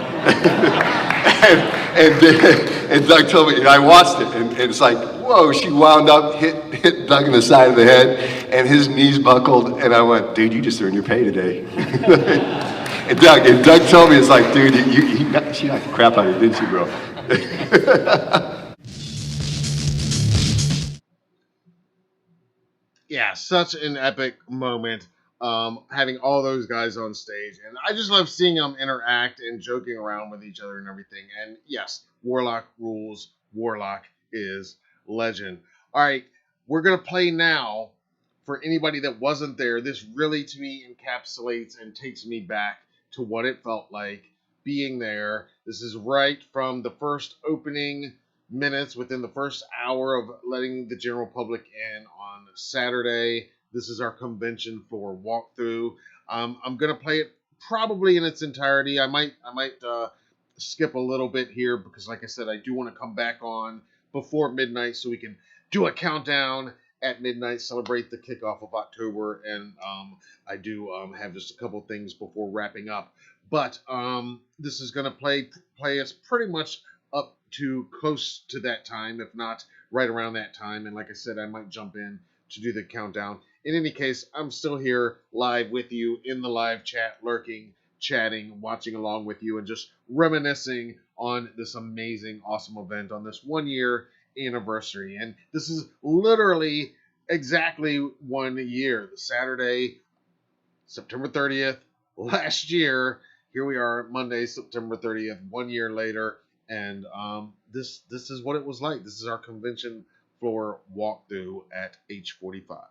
and Doug told me, and I watched it, and it's like, whoa, she wound up, hit Doug in the side of the head, and his knees buckled, and I went, dude, you just earned your pay today. and Doug told me, it's like, dude, she knocked the crap out of you, didn't she, bro? Yeah, such an epic moment. Having all those guys on stage, and I just love seeing them interact and joking around with each other and everything. And yes, Warlock rules. Warlock is legend. All right, we're gonna play now. For anybody that wasn't there, this really to me encapsulates and takes me back to what it felt like being there. This is right from the first opening minutes, within the first hour of letting the general public in on Saturday. This is our convention for walkthrough. I'm gonna play it probably in its entirety. I might skip a little bit here because, like I said, I do want to come back on before midnight so we can do a countdown at midnight, celebrate the kickoff of October, and I do have just a couple things before wrapping up. But this is gonna play us pretty much up to close to that time, if not right around that time. And like I said, I might jump in to do the countdown. In any case, I'm still here live with you in the live chat, lurking, chatting, watching along with you, and just reminiscing on this amazing, awesome event on this 1 year anniversary. And this is literally exactly 1 year. The Saturday, September 30th, last year. Here we are, Monday, September 30th, 1 year later. And this is what it was like. This is our convention floor walkthrough at H45.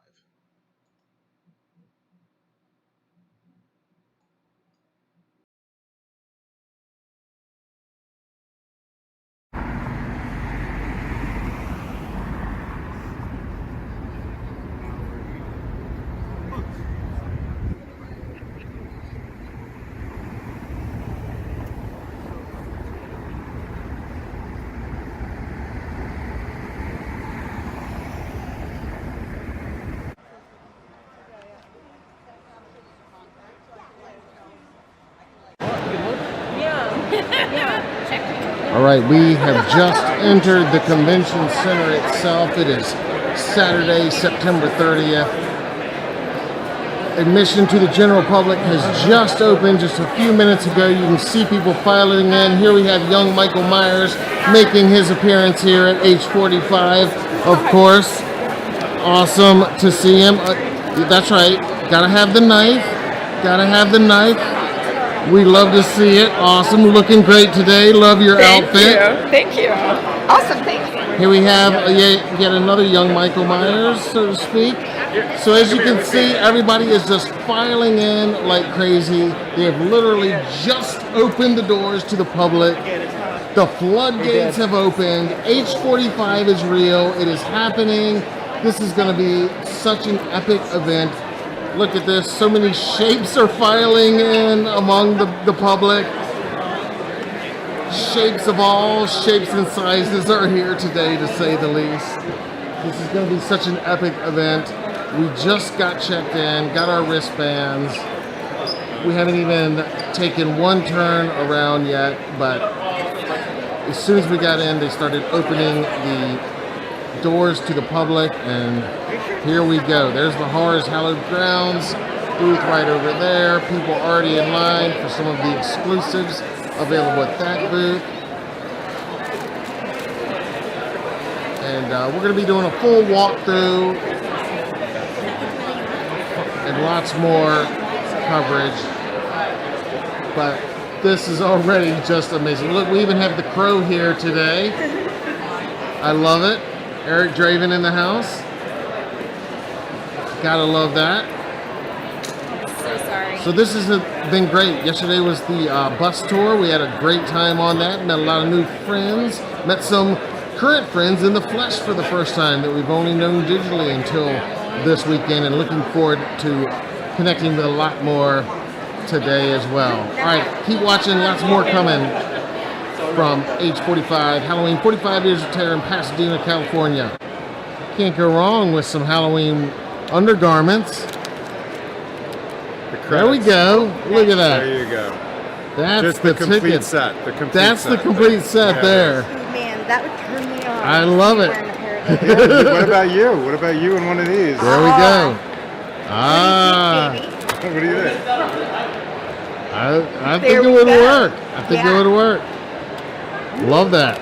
All right, we have just entered the convention center itself. It is Saturday, September 30th. Admission to the general public has just opened just a few minutes ago. You can see people filing in. Here we have young Michael Myers making his appearance here at H45, of course. Awesome to see him. That's right, gotta have the knife. Gotta have the knife. We love to see it. Awesome. Looking great today. Love your outfit. Thank you. Awesome. Thank you. Here we have yet another young Michael Myers, so to speak. So as you can see, everybody is just filing in like crazy. They have literally just opened the doors to the public. The floodgates have opened. H45 is real. It is happening. This is going to be such an epic event. Look at this. So many shapes are filing in among the public. Shapes of all shapes and sizes are here today, to say the least. This is going to be such an epic event. We just got checked in, got our wristbands. We haven't even taken one turn around yet, but as soon as we got in, they started opening the doors to the public, and here we go. There's the Horrors Hallowed Grounds booth right over there. People already in line for some of the exclusives available at that booth. And we're going to be doing a full walkthrough and lots more coverage. But this is already just amazing. Look, we even have the Crow here today. I love it. Eric Draven in the house. Gotta love that. So sorry. So this has been great. Yesterday was the bus tour. We had a great time on that. Met a lot of new friends. Met some current friends in the flesh for the first time that we've only known digitally until this weekend, and looking forward to connecting with a lot more today as well. All right, keep watching. Lots more coming from Age 45, Halloween 45 Years of Terror in Pasadena, California. Can't go wrong with some Halloween undergarments. There we go. Look at that. There you go. That's just the complete ticket. set. The complete That's set. the complete set there. Man, that would turn me on. I love it. Yeah, what about you? What about you in one of these? There we go. Ah. What do you think? I think it would work. I think it would work. Love that.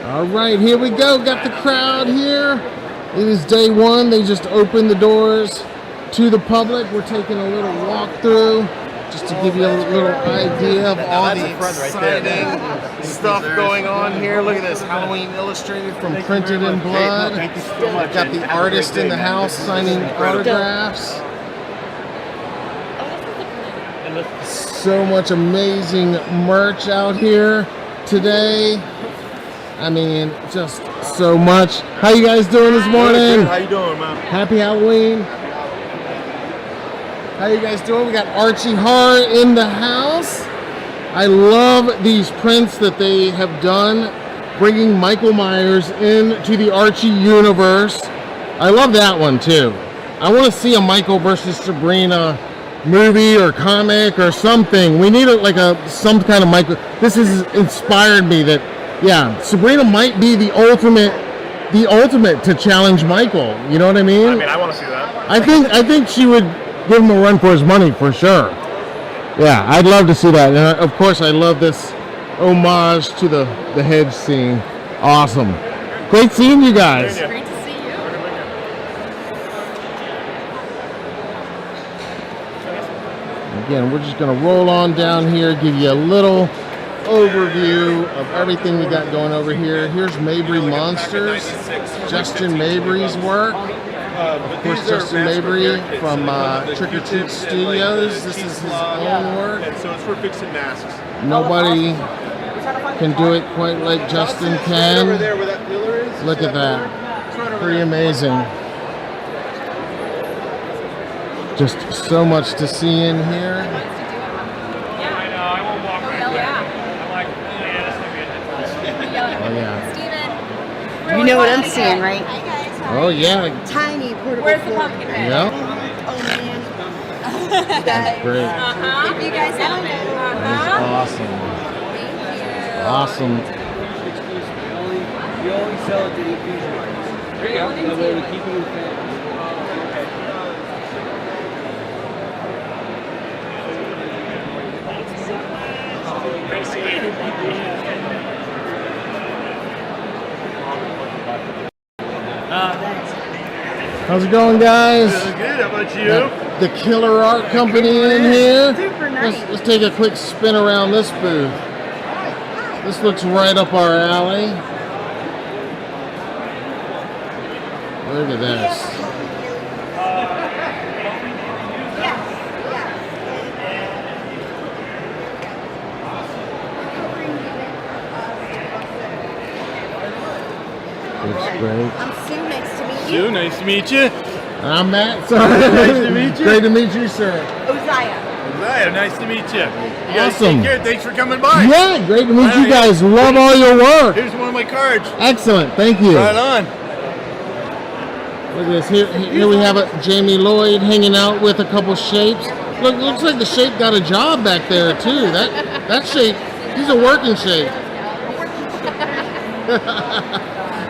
All right, here we go. Got the crowd here. It is day one. They just opened the doors to the public. We're taking a little walkthrough just to give you a little idea of all the exciting stuff going on here. Look at this, Halloween Illustrated from Printed in Blood. We've got the artist in the house signing autographs. So much amazing merch out here today. I mean, just so much. How you guys doing this morning? Good. How you doing, man? Happy Halloween. How you guys doing? We got Archie Horror in the house. I love these prints that they have done, bringing Michael Myers into the Archie universe. I love that one too. I want to see a Michael versus Sabrina movie or comic or something. We need some kind of Michael. This has inspired me that, yeah, Sabrina might be the ultimate to challenge Michael. You know what I mean? I mean, I want to see that. I think she would give him a run for his money for sure. Yeah, I'd love to see that. And of course, I love this homage to the hedge scene. Awesome. Great seeing you guys. Great to see you. Again, we're just going to roll on down here, give you a little overview of everything we got going over here. Here's Mabry Monsters, Justin Mabry's work. Of course, Justin Mabry from Trick or Treat Studios. This is his own work. And so it's for fixing masks. Nobody can do it quite like Justin can. Over there where that pillar is. Look at that. Pretty amazing. Just so much to see in here. Oh yeah. You know what I'm seeing, right? Oh yeah. Tiny portable. Where's the pumpkin head? Yep. Oh man. That's great. Uh-huh. If you guys haven't been. That's awesome. Awesome. We only sell it to the fusion artists. There you go. That way we keep it in family. How's it going, guys? Good. How about you? Got the Killer Art Company in here. Super nice. Let's take a quick spin around this booth. This looks right up our alley. Look at this. Looks great. I'm Sue. Nice to meet you. Sue, nice to meet you. I'm Matt. Sorry. Nice to meet you. Great to meet you, sir. Uzziah. Uzziah, nice to meet you. You guys Awesome. take care. Thanks for coming by. Yeah, great to meet you guys. Love all your work. Here's one of my cards. Excellent. Thank you. Right on. Look at this. Here we have Jamie Lloyd hanging out with a couple shapes. Looks like the shape got a job back there too. That shape, he's a working shape.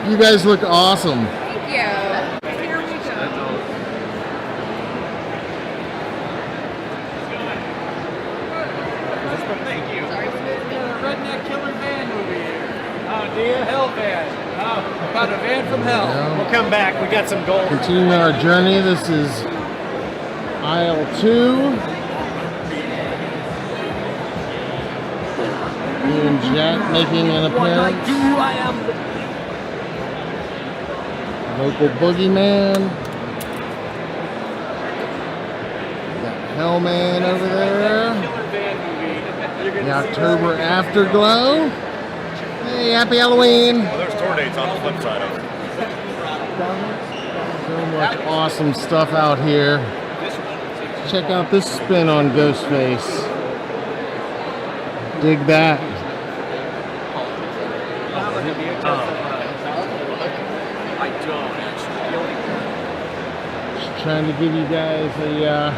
You guys look awesome. Thank you. Here we go. Thank you. Redneck Killer Van movie here. Oh, dear, Hell Van. Oh, got a van from hell. Yeah. We'll come back. We got some gold. Continuing our journey. This is aisle 2. Me and Jack making an appearance. I am. Local boogeyman. Got Hellman over there. The October Afterglow. Hey, happy Halloween. Well, there's tour dates on the flip side of it. So much awesome stuff out here. Check out this spin on Ghostface. Dig that. Just trying to give you guys a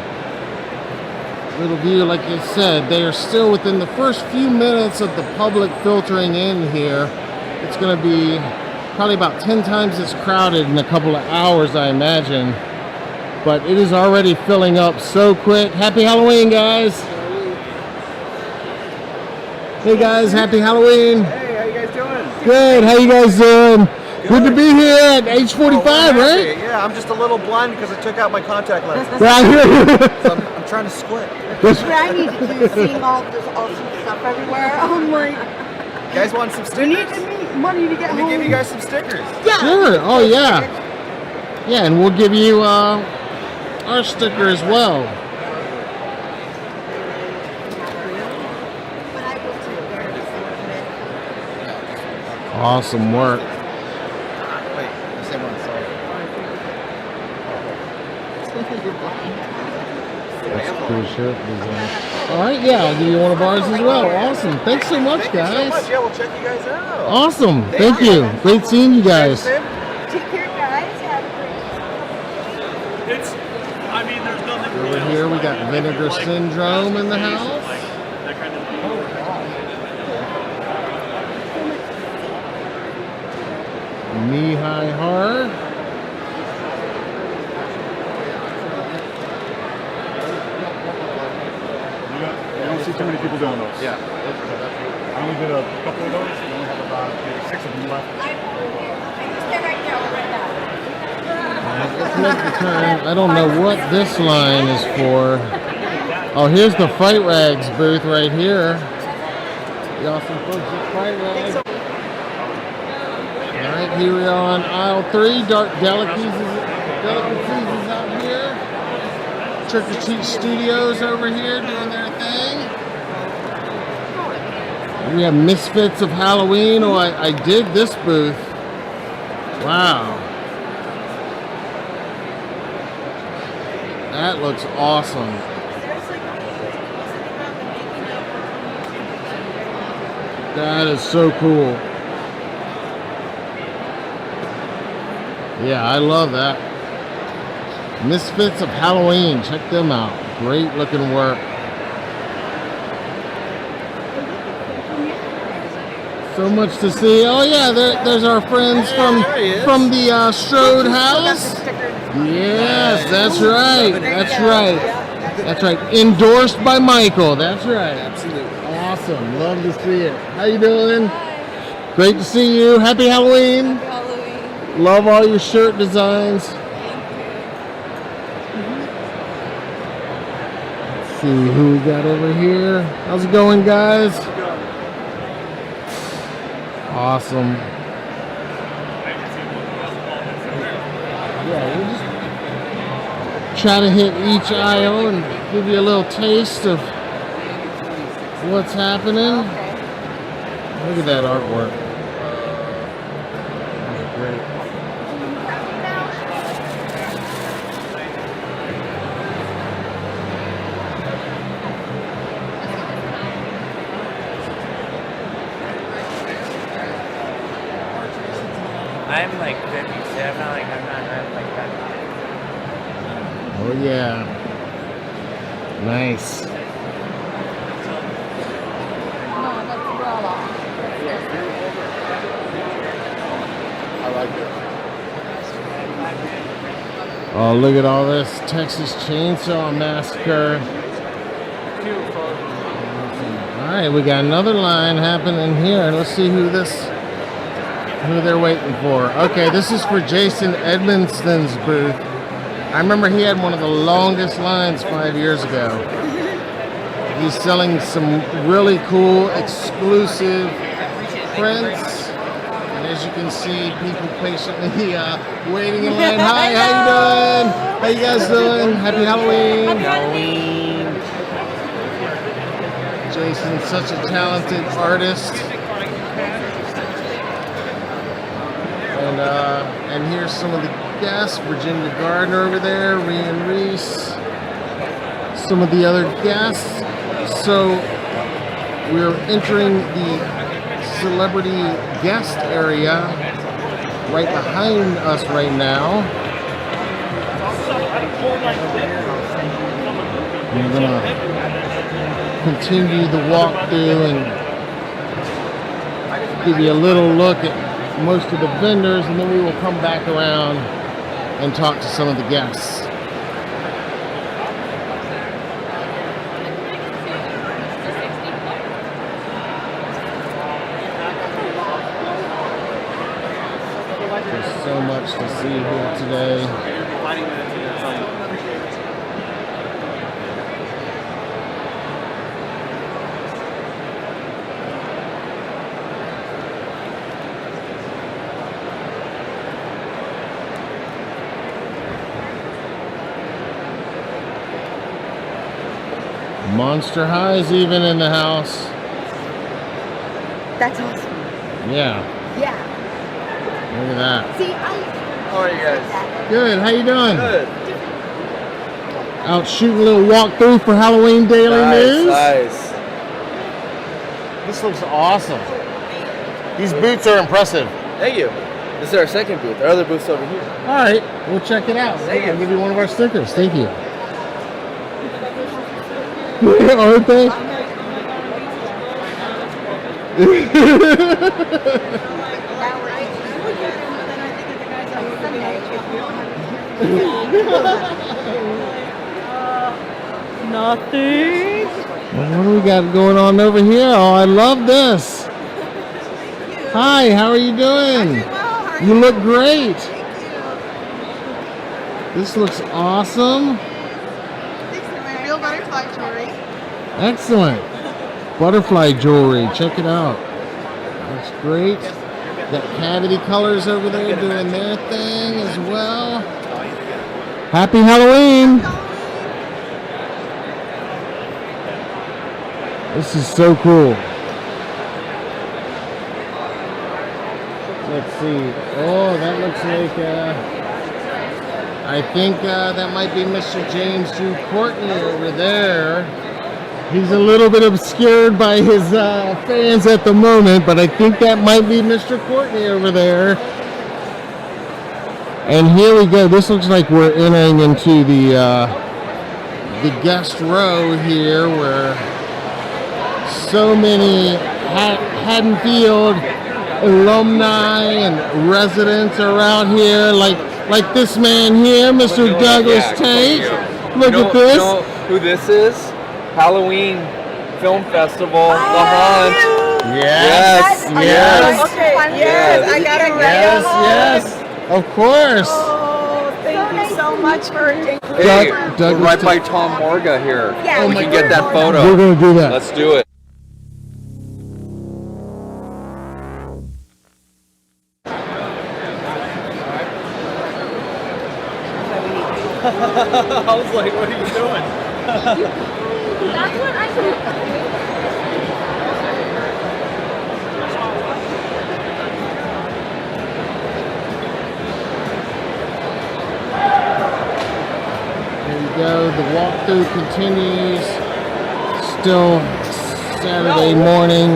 little view. Like I said, they are still within the first few minutes of the public filtering in here. It's going to be probably about 10 times as crowded in a couple of hours, I imagine. But it is already filling up so quick. Happy Halloween, guys. Hey guys, happy Halloween. Hey, how you guys doing? Good, how you guys doing? Good to be here at age 45, right? Yeah, I'm just a little blind because I took out my contact lenses. Right. So I'm trying to split. That's what I need to do, seeing all this awesome stuff everywhere. I'm like, You guys want some stickers? we need to make money to get Let me home. give you guys some stickers. Yeah. Sure, oh yeah. Yeah, and we'll give you our sticker as well. Awesome work. Wait, the same one, sorry. That's a cool shirt design. Alright, yeah, I'll give you one of ours as well. Awesome. Thanks so much, Thank you so guys. much. Yeah, we'll check you guys out. Awesome. Thank you. Great seeing you guys. Take care, guys. Have a great There's nothing Over here we got Vinegar Syndrome in the house. that kind of Knee-high horror. You don't see too many people doing those. Yeah. I only did a couple of those. We only have about maybe 6 of them left. Let's make the turn. I don't know what this line is for. Oh, here's the Fight Rags booth right here. The awesome folks at Fight Rags. Alright, here we are on aisle 3. Dark Delicacies is out here. Trick or Treat Studios over here doing their thing. We have Misfits of Halloween. Oh, I dig this booth. Wow. That looks awesome. That is so cool. Yeah, I love that. Misfits of Halloween. Check them out. Great looking work. So much to see. Oh yeah, there's our friends from the Strode House. Yes, that's right. That's right. That's right. Endorsed by Michael. That's right. Absolutely. Awesome. Love to see it. How you doing? Great to see you. Happy Halloween. Love all your shirt designs. Let's see who we got over here. How's it going, guys? Awesome. Yeah, we'll just try to hit each aisle and give you a little taste of what's happening. Look at that artwork. That's great. I'm like 57. I'm like that. Oh yeah. Nice. I like it. Oh, look at all this Texas Chainsaw Massacre. All right, we got another line happening here. Let's see who they're waiting for. Okay, this is for Jason Edmondson's booth. I remember he had one of the longest lines 5 years ago. He's selling some really cool exclusive prints. And as you can see, people patiently waiting in line. Hi, how you doing? How you guys doing? Happy Halloween. Halloween. Jason's such a talented artist. And here's some of the guests. Virginia Gardner over there, Rian Reese, some of the other guests. So we're entering the celebrity guest area right behind us right now. We're gonna continue the walkthrough and give you a little look at most of the vendors, and then we will come back around and talk to some of the guests. There's so much to see here today. Monster High's even in the house. That's awesome. Yeah, Yeah. look at that. See, How are you guys? Good, how you doing? Good. Out shooting a little walkthrough for Halloween Daily News. Nice. This looks awesome. These boots are impressive. Thank you. This is our second booth. Our other booth's over here. All right, we'll check it out. Thank you. I'll give you one of our stickers. Thank you. Aren't they? Nothing. Well, what do we got going on over here? Oh, I love this. Hi, how are you doing? You look great. This looks awesome. Real butterfly jewelry. Excellent. Butterfly jewelry. Check it out. Looks great. Got Cavity Colors over there doing their thing as well. Happy Halloween. This is so cool. Let's see. Oh, that looks like, I think that might be Mr. James Drew Courtney over there. He's a little bit obscured by his fans at the moment, but I think that might be Mr. Courtney over there. And here we go. This looks like we're entering into the guest row here, where so many Haddonfield alumni and residents are out here, like this man here, Mr. Douglas Tate. Look at this. You know who this is? Halloween Film Festival, The Haunt. Yes. Okay, yes, I got it right. Yes, of course. Oh, thank you so much for Hey, Douglas we're right by Tate. Tom Morga here. Yeah, We can get that photo. We're gonna do that. Let's do it. I was like, what are you doing? That's what I said. Here we go. The walkthrough continues. Still Saturday morning.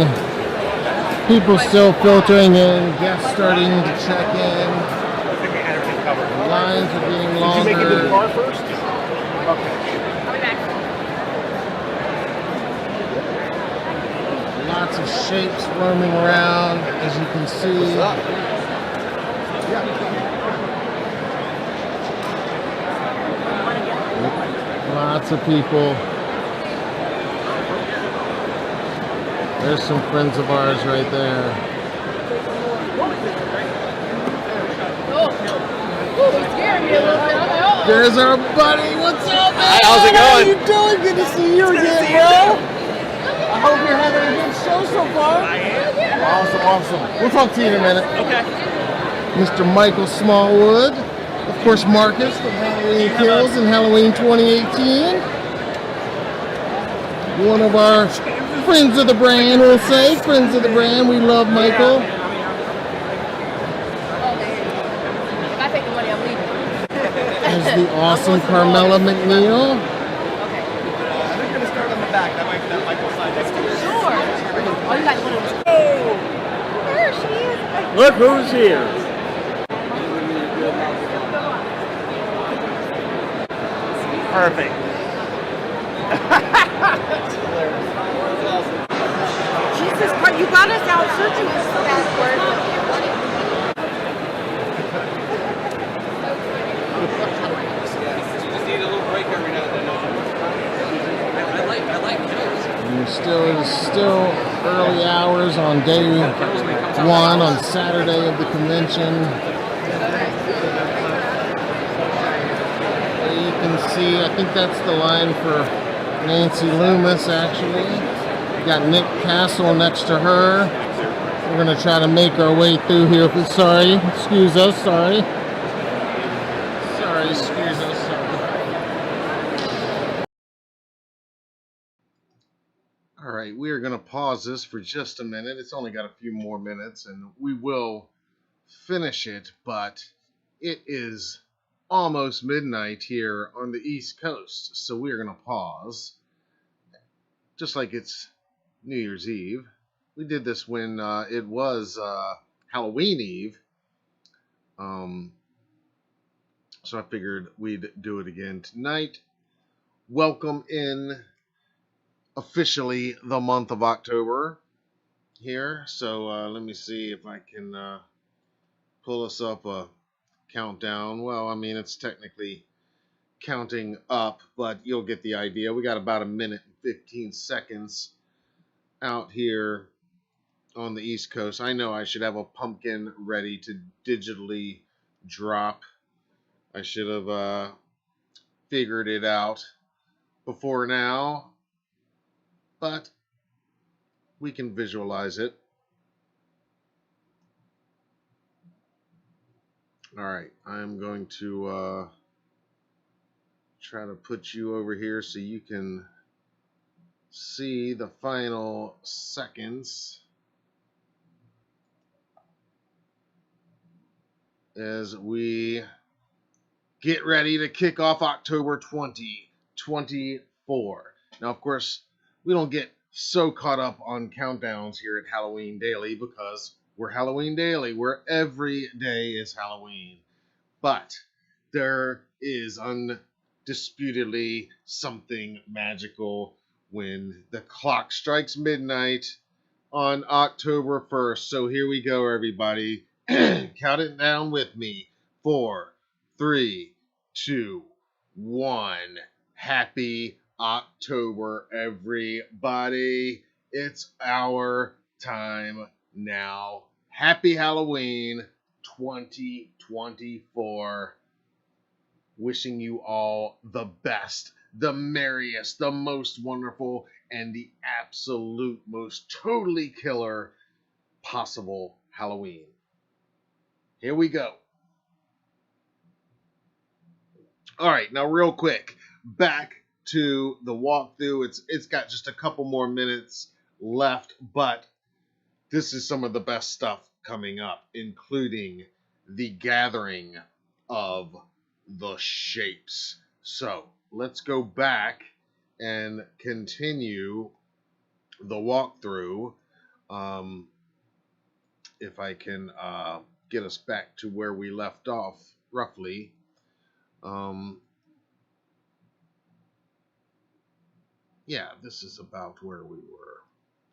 People still filtering in, guests starting to check in. Lines are getting longer. Did you make it to the car first? Okay. Lots of shapes roaming around, as you can see. Lots of people. There's some friends of ours right there. There's our buddy. What's up, man? How's it going? How you doing? Good to see you again, bro. I hope you're having a good show so far. I am. Awesome. We'll talk to you in a minute. Okay. Mr. Michael Smallwood. Of course, Marcus from Halloween Kills in Halloween 2018. One of our friends of the brand, we'll say. Friends of the brand. We love Michael. If I take the money, I'm leaving. There's the awesome Carmela McNeil. I'm going to start on the back. That way that Michael side next to it. Sure. Oh, you guys want to... Oh! There she is. Look who's here. Perfect. Jesus Christ, you got us out searching for some password. Just need a little break every now and then. I like kills. And still early hours on day one on Saturday of the convention. You can see, I think that's the line for Nancy Loomis, actually. We got Nick Castle next to her. We're going to try to make our way through here. Sorry, excuse us, sorry. Sorry, excuse us, sorry. All right, we are going to pause this for just a minute. It's only got a few more minutes, and we will finish it, but it is almost midnight here on the East Coast, so we are going to pause. Just like it's New Year's Eve. We did this when it was Halloween Eve. So I figured we'd do it again tonight. Welcome in officially the month of October here. So let me see if I can pull us up a countdown. Well, I mean, it's technically counting up, but you'll get the idea. We got about a minute and 15 seconds out here on the East Coast. I know I should have a pumpkin ready to digitally drop. I should have figured it out before now, but we can visualize it. All right, I'm going to try to put you over here so you can see the final seconds as we get ready to kick off October 2024. Now, of course, we don't get so caught up on countdowns here at Halloween Daily because we're Halloween Daily, where every day is Halloween. But there is undisputedly something magical when the clock strikes midnight on October 1st. So here we go, everybody. Count it down with me. 4, 3, 2, 1. Happy October, everybody. It's our time now. Happy Halloween 2024. Wishing you all the best, the merriest, the most wonderful, and the absolute most totally killer possible Halloween. Here we go. All right, now real quick, back to the walkthrough. It's got just a couple more minutes left, but this is some of the best stuff coming up, including the gathering of the shapes. So let's go back and continue the walkthrough. if I can get us back to where we left off, roughly. Yeah, this is about where we were,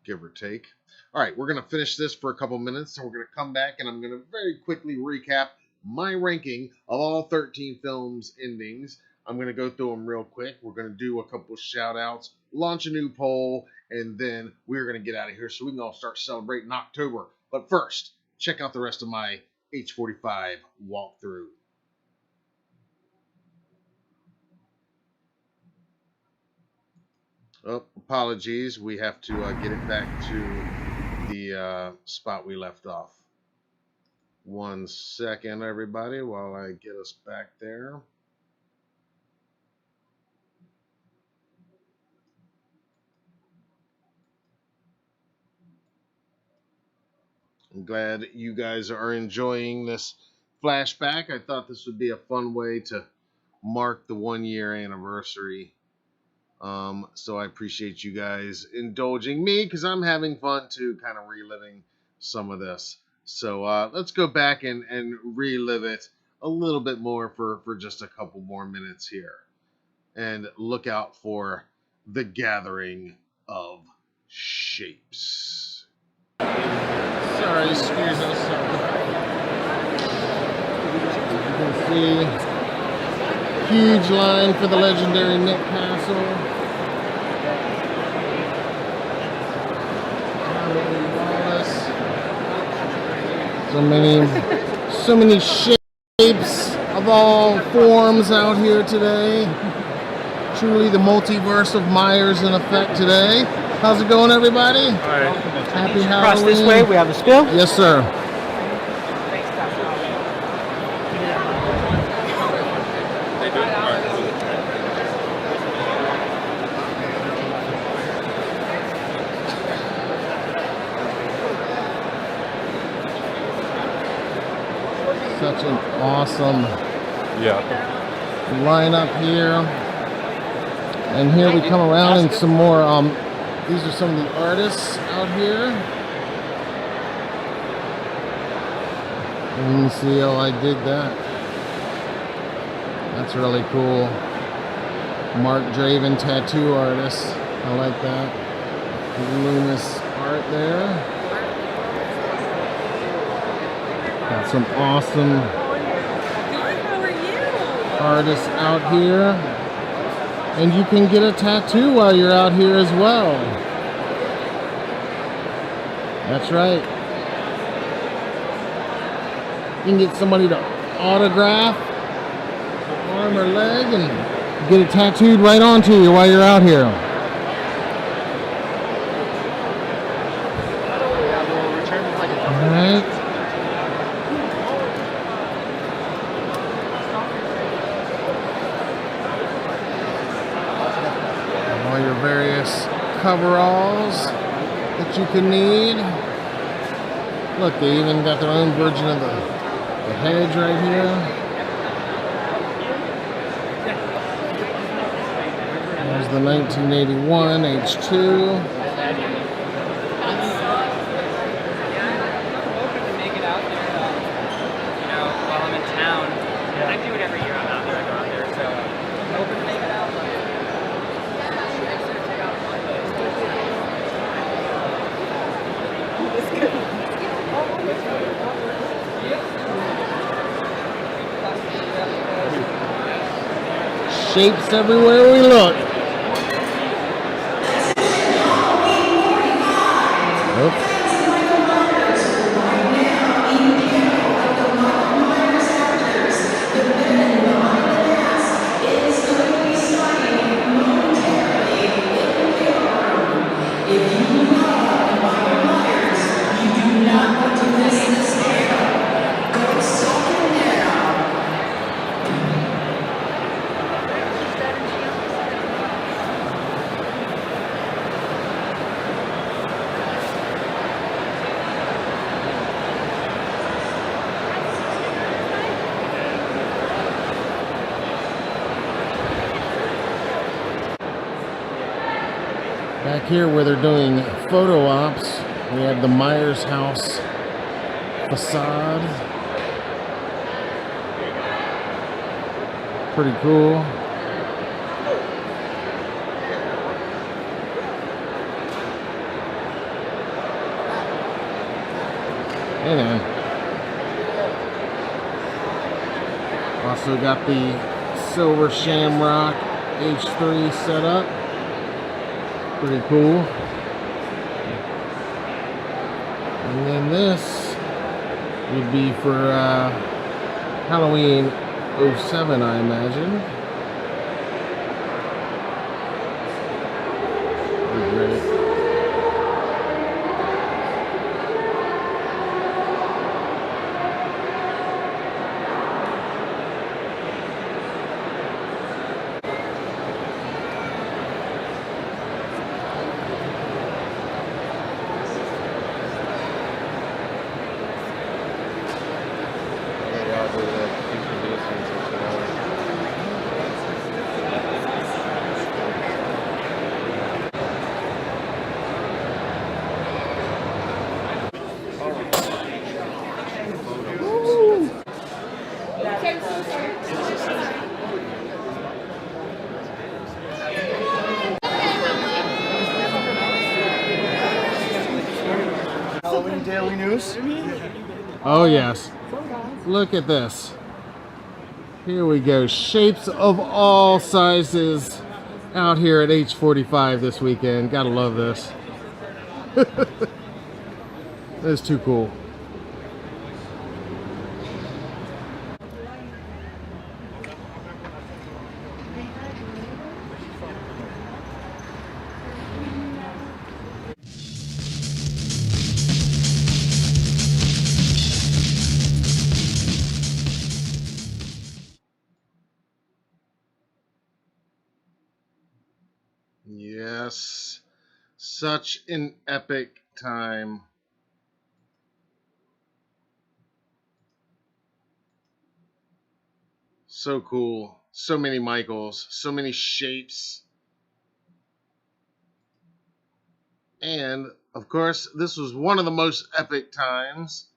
give or take. All right, we're going to finish this for a couple minutes, and we're going to come back, and I'm going to very quickly recap my ranking of all 13 films endings. I'm going to go through them real quick. We're going to do a couple shout outs, launch a new poll, and then we're going to get out of here so we can all start celebrating October. But first, check out the rest of my H45 walkthrough. Oh, apologies. We have to get it back to the spot we left off. 1 second, everybody, while I get us back there. I'm glad you guys are enjoying this flashback. I thought this would be a fun way to mark the 1-year anniversary. So I appreciate you guys indulging me because I'm having fun too, kind of reliving some of this. So let's go back and relive it a little bit more for just a couple more minutes here. And look out for the gathering of shapes. Sorry, excuse us. You can see huge line for the legendary Nick Castle. So many shapes of all forms out here today. Truly the multiverse of Myers in effect today. How's it going, everybody? Happy Halloween. Across this way, we have a spill. Yes, sir. Such an awesome lineup here. And here we come around and some more, these are some of the artists out here. And you can see how I did that. That's really cool. Mark Draven tattoo artist. I like that. Loomis art there. Got some awesome artists out here. And you can get a tattoo while you're out here as well. That's right. You can get somebody to autograph an arm or leg and get it tattooed right onto you while you're out here. All right. All your various coveralls that you can need. Look, they even got their own version of the hedge right here. There's the 1981 H2. Shapes everywhere we look. Oops. Back here where they're doing photo ops, we have the Myers house facade. Pretty cool. Hey man. Also got the Silver Shamrock H3 set up. Pretty cool. And then this would be for Halloween 07, I imagine. Pretty great. Halloween Daily News. Oh yes. Look at this. Here we go. Shapes of all sizes out here at H45 this weekend. Gotta love this. That is too cool. Yes. Such an epic time. So cool. So many Michaels. So many shapes. And, of course, this was one of the most epic times.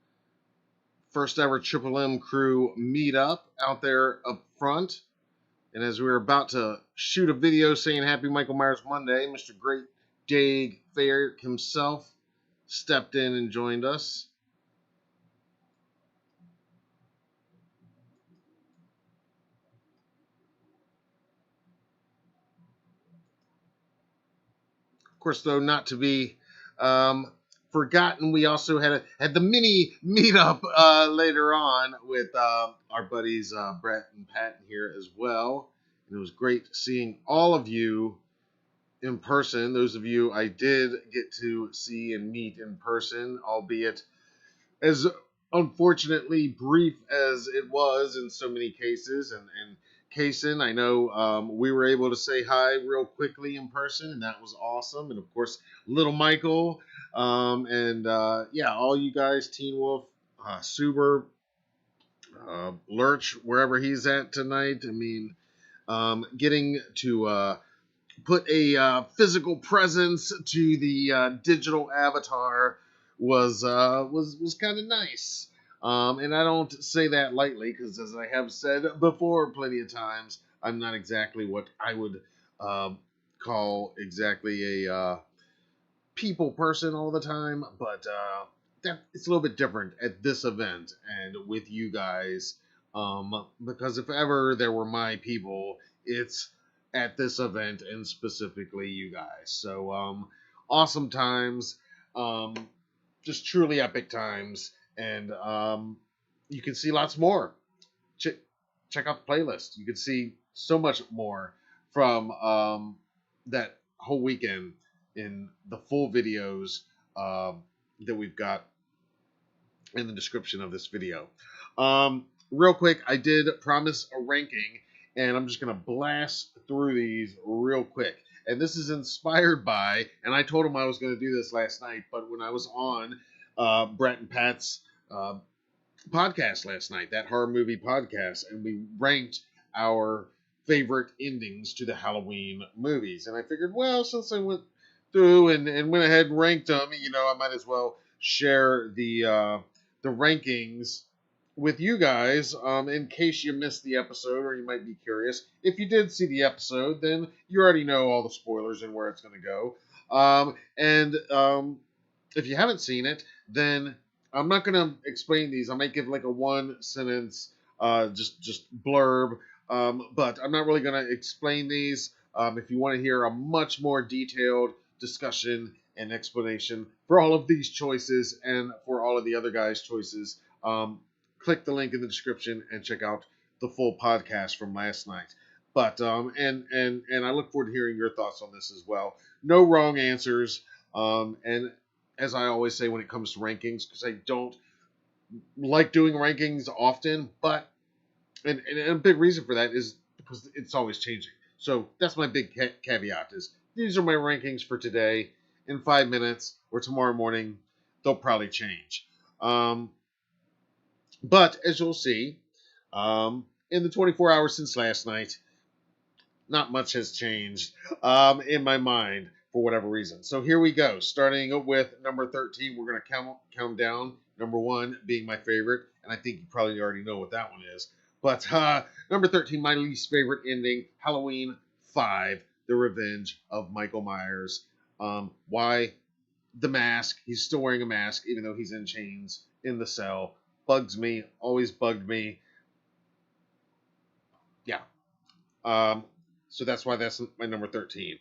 First ever Triple M crew meetup out there up front. And as we were about to shoot a video saying Happy Michael Myers Monday, Mr. Great Dave Fair himself stepped in and joined us. Of course, though, not to be forgotten, we also had the mini meetup later on with our buddies Brett and Pat here as well. And it was great seeing all of you in person. Those of you I did get to see and meet in person, albeit as unfortunately brief as it was in so many cases. And Kaysen, I know we were able to say hi real quickly in person, and that was awesome. And of course, little Michael, and yeah, all you guys, Teen Wolf, Suber, Lurch, wherever he's at tonight. I mean, getting to put a physical presence to the digital avatar was kind of nice. And I don't say that lightly because, as I have said before plenty of times, I'm not exactly what I would call exactly a people person all the time, but that it's a little bit different at this event and with you guys, because if ever there were my people, it's at this event and specifically you guys. So awesome times, just truly epic times, and you can see lots more. Check out the playlist. You can see so much more from that whole weekend in the full videos that we've got in the description of this video. Real quick, I did promise a ranking, and I'm just going to blast through these real quick. And this is inspired by, and I told him I was going to do this last night, but when I was on Brett and Pat's podcast last night, that horror movie podcast, and we ranked our favorite endings to the Halloween movies. And I figured, well, since I went through and went ahead and ranked them, you know, I might as well share the the rankings with you guys, in case you missed the episode or you might be curious. If you did see the episode, then you already know all the spoilers and where it's going to go. If you haven't seen it, then I'm not going to explain these. I might give like a one sentence, just blurb, but I'm not really going to explain these. If you want to hear a much more detailed discussion and explanation for all of these choices and for all of the other guys' choices, click the link in the description and check out the full podcast from last night. But and I look forward to hearing your thoughts on this as well. No wrong answers. And as I always say when it comes to rankings, because I don't like doing rankings often, but and a big reason for that is because it's always changing. So that's my big caveat is these are my rankings for today. In 5 minutes or tomorrow morning, they'll probably change. But as you'll see, in the 24 hours since last night, not much has changed in my mind for whatever reason. So here we go. Starting with number 13, we're going to count down. Number 1 being my favorite, and I think you probably already know what that one is. But number 13, my least favorite ending, Halloween 5, The Revenge of Michael Myers. Why? The mask. He's still wearing a mask, even though he's in chains in the cell. Bugs me. Always bugged me. Yeah. So that's why that's my number 13.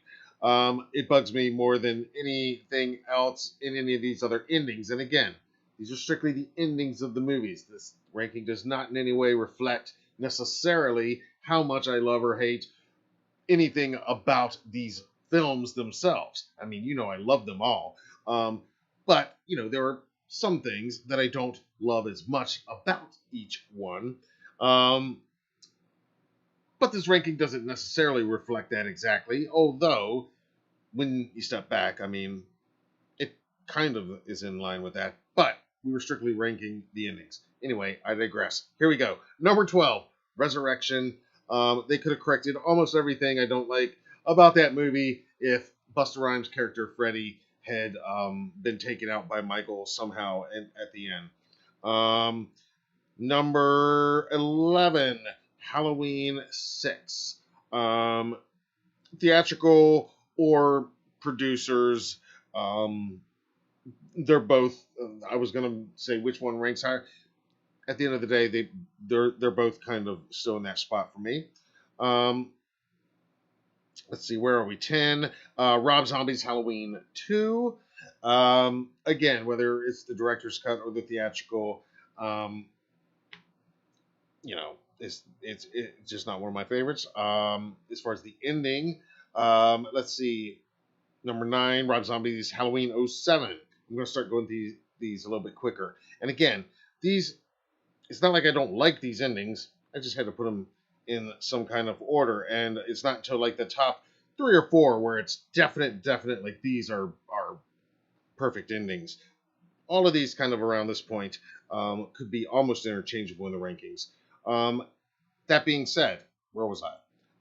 It bugs me more than anything else in any of these other endings. And again, these are strictly the endings of the movies. This ranking does not in any way reflect necessarily how much I love or hate anything about these films themselves. I mean, I love them all. But, there are some things that I don't love as much about each one. But this ranking doesn't necessarily reflect that exactly, although when you step back, I mean, it kind of is in line with that, but we were strictly ranking the endings. Anyway, I digress. Here we go. Number 12, Resurrection. They could have corrected almost everything I don't like about that movie if Busta Rhymes' character Freddy had been taken out by Michael somehow at the end. Number 11, Halloween 6. Theatrical or producers, they're both. I was gonna say which one ranks higher. At the end of the day, they're both kind of still in that spot for me. Let's see, where are we? 10. Rob Zombie's Halloween 2. Again, whether it's the director's cut or the theatrical, it's just not one of my favorites. As far as the ending, let's see. Number 9, Rob Zombie's Halloween 07. I'm going to start going through these a little bit quicker. And again, it's not like I don't like these endings. I just had to put them in some kind of order. And it's not until like the top 3 or 4 where it's definite, like these are perfect endings. All of these kind of around this point could be almost interchangeable in the rankings. That being said, where was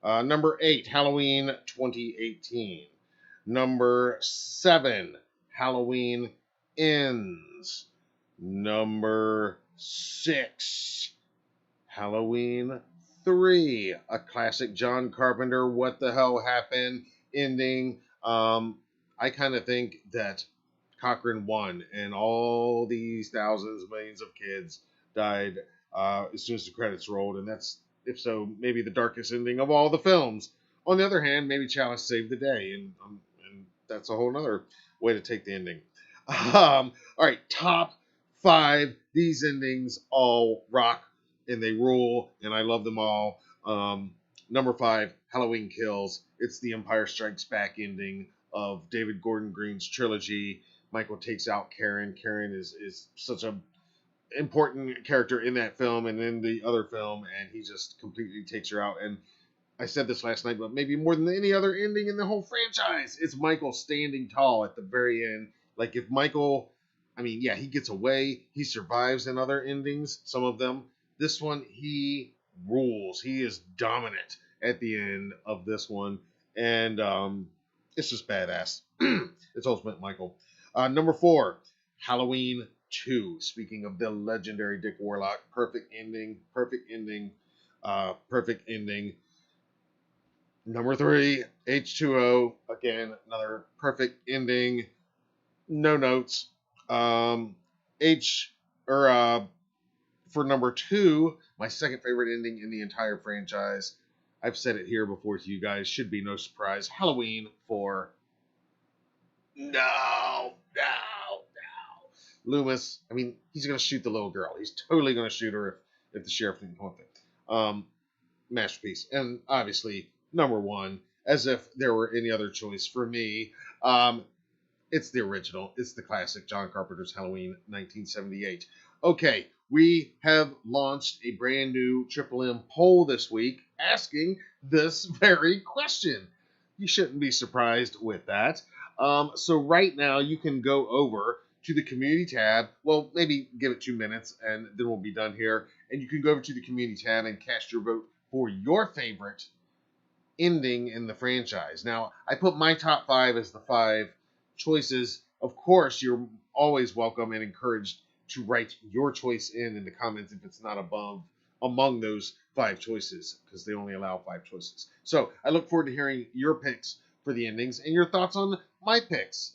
I? Number 8, Halloween 2018. Number 7, Halloween Ends. Number 6, Halloween 3, a classic John Carpenter, what the hell happened ending. I kind of think that Cochran won, and all these thousands, millions of kids died as soon as the credits rolled, and that's, if so, maybe the darkest ending of all the films. On the other hand, maybe Chalice saved the day, and that's a whole other way to take the ending. All right, top 5. These endings all rock, and they rule, and I love them all. Number 5, Halloween Kills. It's the Empire Strikes Back ending of David Gordon Green's trilogy. Michael takes out Karen. Karen is such a important character in that film and in the other film, and he just completely takes her out. And I said this last night, but maybe more than any other ending in the whole franchise, it's Michael standing tall at the very end. Like if Michael, I mean, yeah, he gets away, he survives in other endings, some of them. This one, he rules. He is dominant at the end of this one, and it's just badass. It's Ultimate Michael. Number 4, Halloween 2. Speaking of the legendary Dick Warlock, perfect ending. Number 3, H2O, again, another perfect ending. No notes. H or For number 2, my second favorite ending in the entire franchise. I've said it here before to you guys. Should be no surprise. Halloween 4. No. Loomis. I mean, he's gonna shoot the little girl. He's totally gonna shoot her if the sheriff didn't come with it. Masterpiece, and obviously number 1. As if there were any other choice for me. It's the original. It's the classic John Carpenter's Halloween 1978. Okay, we have launched a brand new Triple M poll this week asking this very question. You shouldn't be surprised with that. So right now you can go over to the community tab. Well, maybe give it 2 minutes and then we'll be done here. And you can go over to the community tab and cast your vote for your favorite ending in the franchise. Now, I put my top 5 as the 5 choices. Of course, you're always welcome and encouraged to write your choice in the comments if it's not among those 5 choices, because they only allow 5 choices. So I look forward to hearing your picks for the endings and your thoughts on my picks.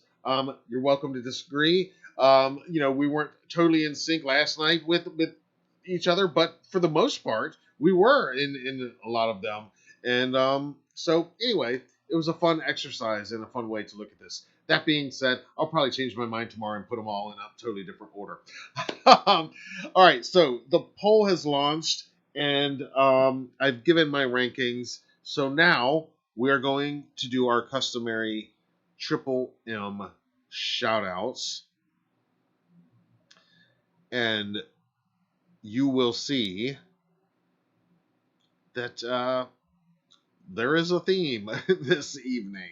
You're welcome to disagree. We weren't totally in sync last night with each other, but for the most part, we were in a lot of them. And so anyway, it was a fun exercise and a fun way to look at this. That being said, I'll probably change my mind tomorrow and put them all in a totally different order. All right, so the poll has launched, and I've given my rankings. So now we are going to do our customary Triple M shout-outs. And you will see that there is a theme this evening.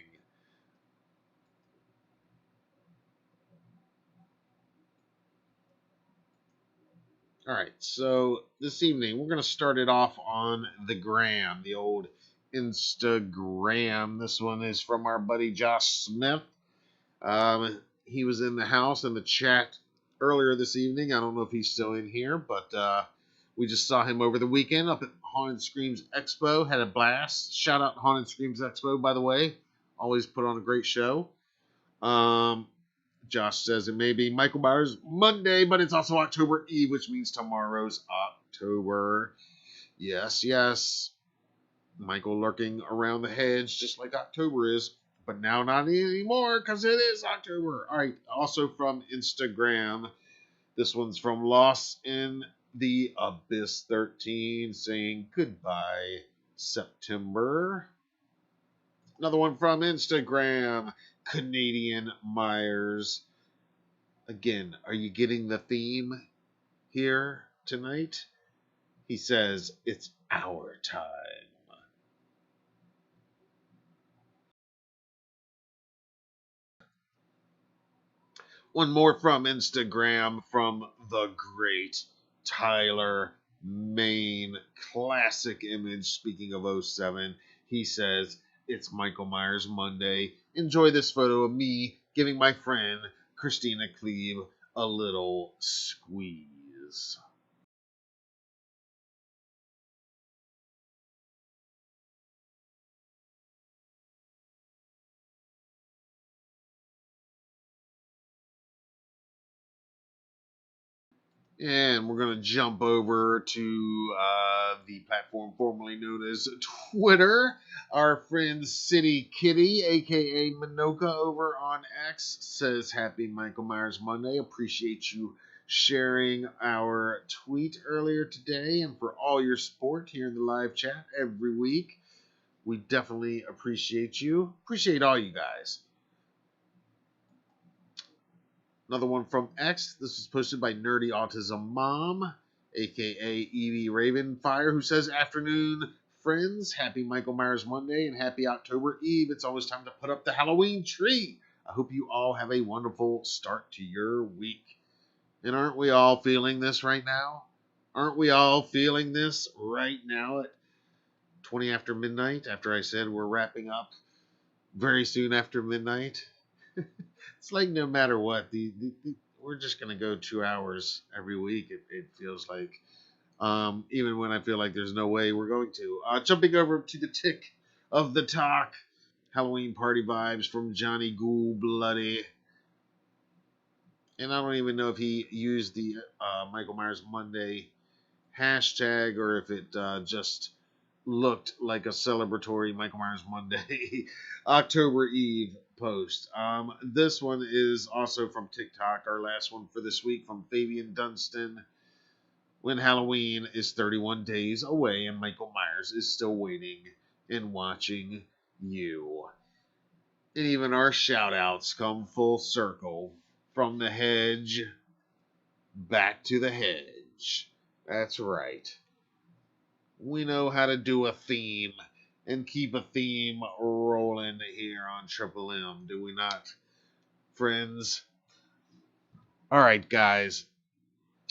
All right, so this evening we're going to start it off on the gram, the old Instagram. This one is from our buddy Josh Smith. He was in the house in the chat earlier this evening. I don't know if he's still in here, but we just saw him over the weekend up at Haunted Screams Expo. Had a blast. Shout out to Haunted Screams Expo, by the way. Always put on a great show. Josh says it may be Michael Myers Monday, but it's also October Eve, which means tomorrow's October. Yes. Michael lurking around the hedge, just like October is. But now not anymore, because it is October. All right, also from Instagram. This one's from Lost in the Abyss 13, saying goodbye, September. Another one from Instagram, Canadian Myers. Again, are you getting the theme here tonight? He says, it's our time. One more from Instagram from the great Tyler Main. Classic image, speaking of 07. He says, it's Michael Myers Monday. Enjoy this photo of me giving my friend Christina Cleve a little squeeze. And we're going to jump over to the platform formerly known as Twitter. Our friend City Kitty, a.k.a. Minoka, over on X, says, happy Michael Myers Monday. Appreciate you sharing our tweet earlier today and for all your support here in the live chat every week. We definitely appreciate you. Appreciate all you guys. Another one from X. This was posted by Nerdy Autism Mom, aka Evie Ravenfire, who says, afternoon, friends. Happy Michael Myers Monday and happy October Eve. It's always time to put up the Halloween tree. I hope you all have a wonderful start to your week. And aren't we all feeling this right now? Aren't we all feeling this right now at 20 after midnight, after I said we're wrapping up very soon after midnight? It's like no matter what, we're just gonna go 2 hours every week. It feels like, even when I feel like there's no way we're going to. Jumping over to the tick of the talk, Halloween party vibes from Johnny Ghoul Bloody. And I don't even know if he used the Michael Myers Monday hashtag or if it just looked like a celebratory Michael Myers Monday October Eve post. This one is also from TikTok, our last one for this week from Fabian Dunstan. When Halloween is 31 days away and Michael Myers is still waiting and watching you. And even our shout outs come full circle from the hedge back to the hedge. That's right. We know how to do a theme and keep a theme rolling here on Triple M, do we not, friends? All right, guys.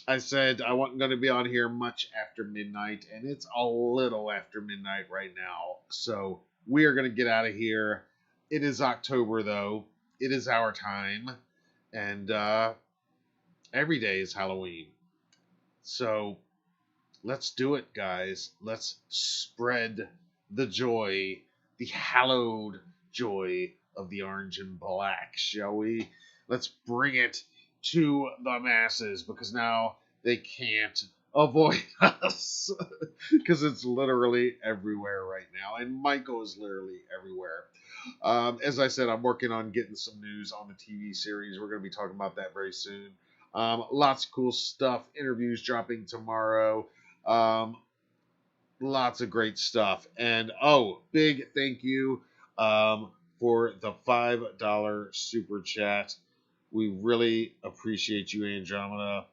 I said I wasn't going to be on here much after midnight, and it's a little after midnight right now. So we are going to get out of here. It is October, though. It is our time. And every day is Halloween. So let's do it, guys. Let's spread the joy, the hallowed joy of the orange and black, shall we? Let's bring it to the masses because now they can't avoid us because it's literally everywhere right now. And Michael is literally everywhere. As I said, I'm working on getting some news on the TV series. We're going to be talking about that very soon. Lots of cool stuff. Interviews dropping tomorrow. Lots of great stuff. And big thank you for the $5 super chat. We really appreciate you, Andromeda.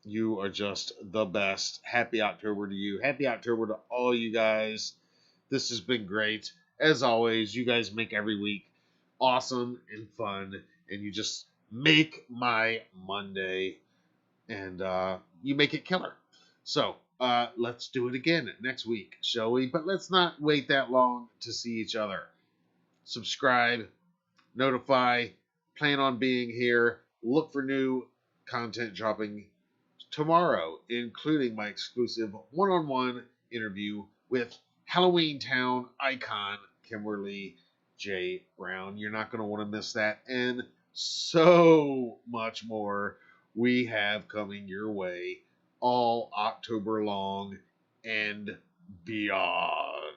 You are just the best. Happy October to you. Happy October to all you guys. This has been great. As always, you guys make every week awesome and fun. And you just make my Monday. And you make it killer. So, let's do it again next week, shall we? But let's not wait that long to see each other. Subscribe, notify, plan on being here. Look for new content dropping tomorrow, including my exclusive one-on-one interview with Halloween Town icon Kimberly J. Brown. You're not going to want to miss that, and so much more we have coming your way all October long and beyond.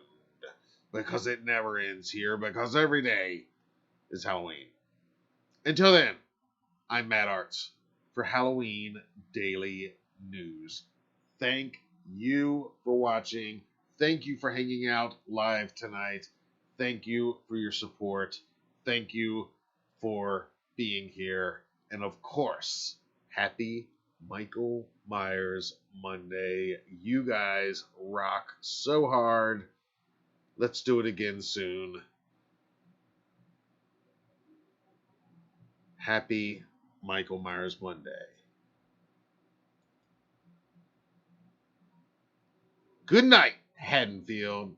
Because it never ends here, because every day is Halloween. Until then, I'm Matt Arts for Halloween Daily News. Thank you for watching. Thank you for hanging out live tonight. Thank you for your support. Thank you for being here. And of course, happy Michael Myers Monday. You guys rock so hard. Let's do it again soon. Happy Michael Myers Monday. Good night, Haddonfield.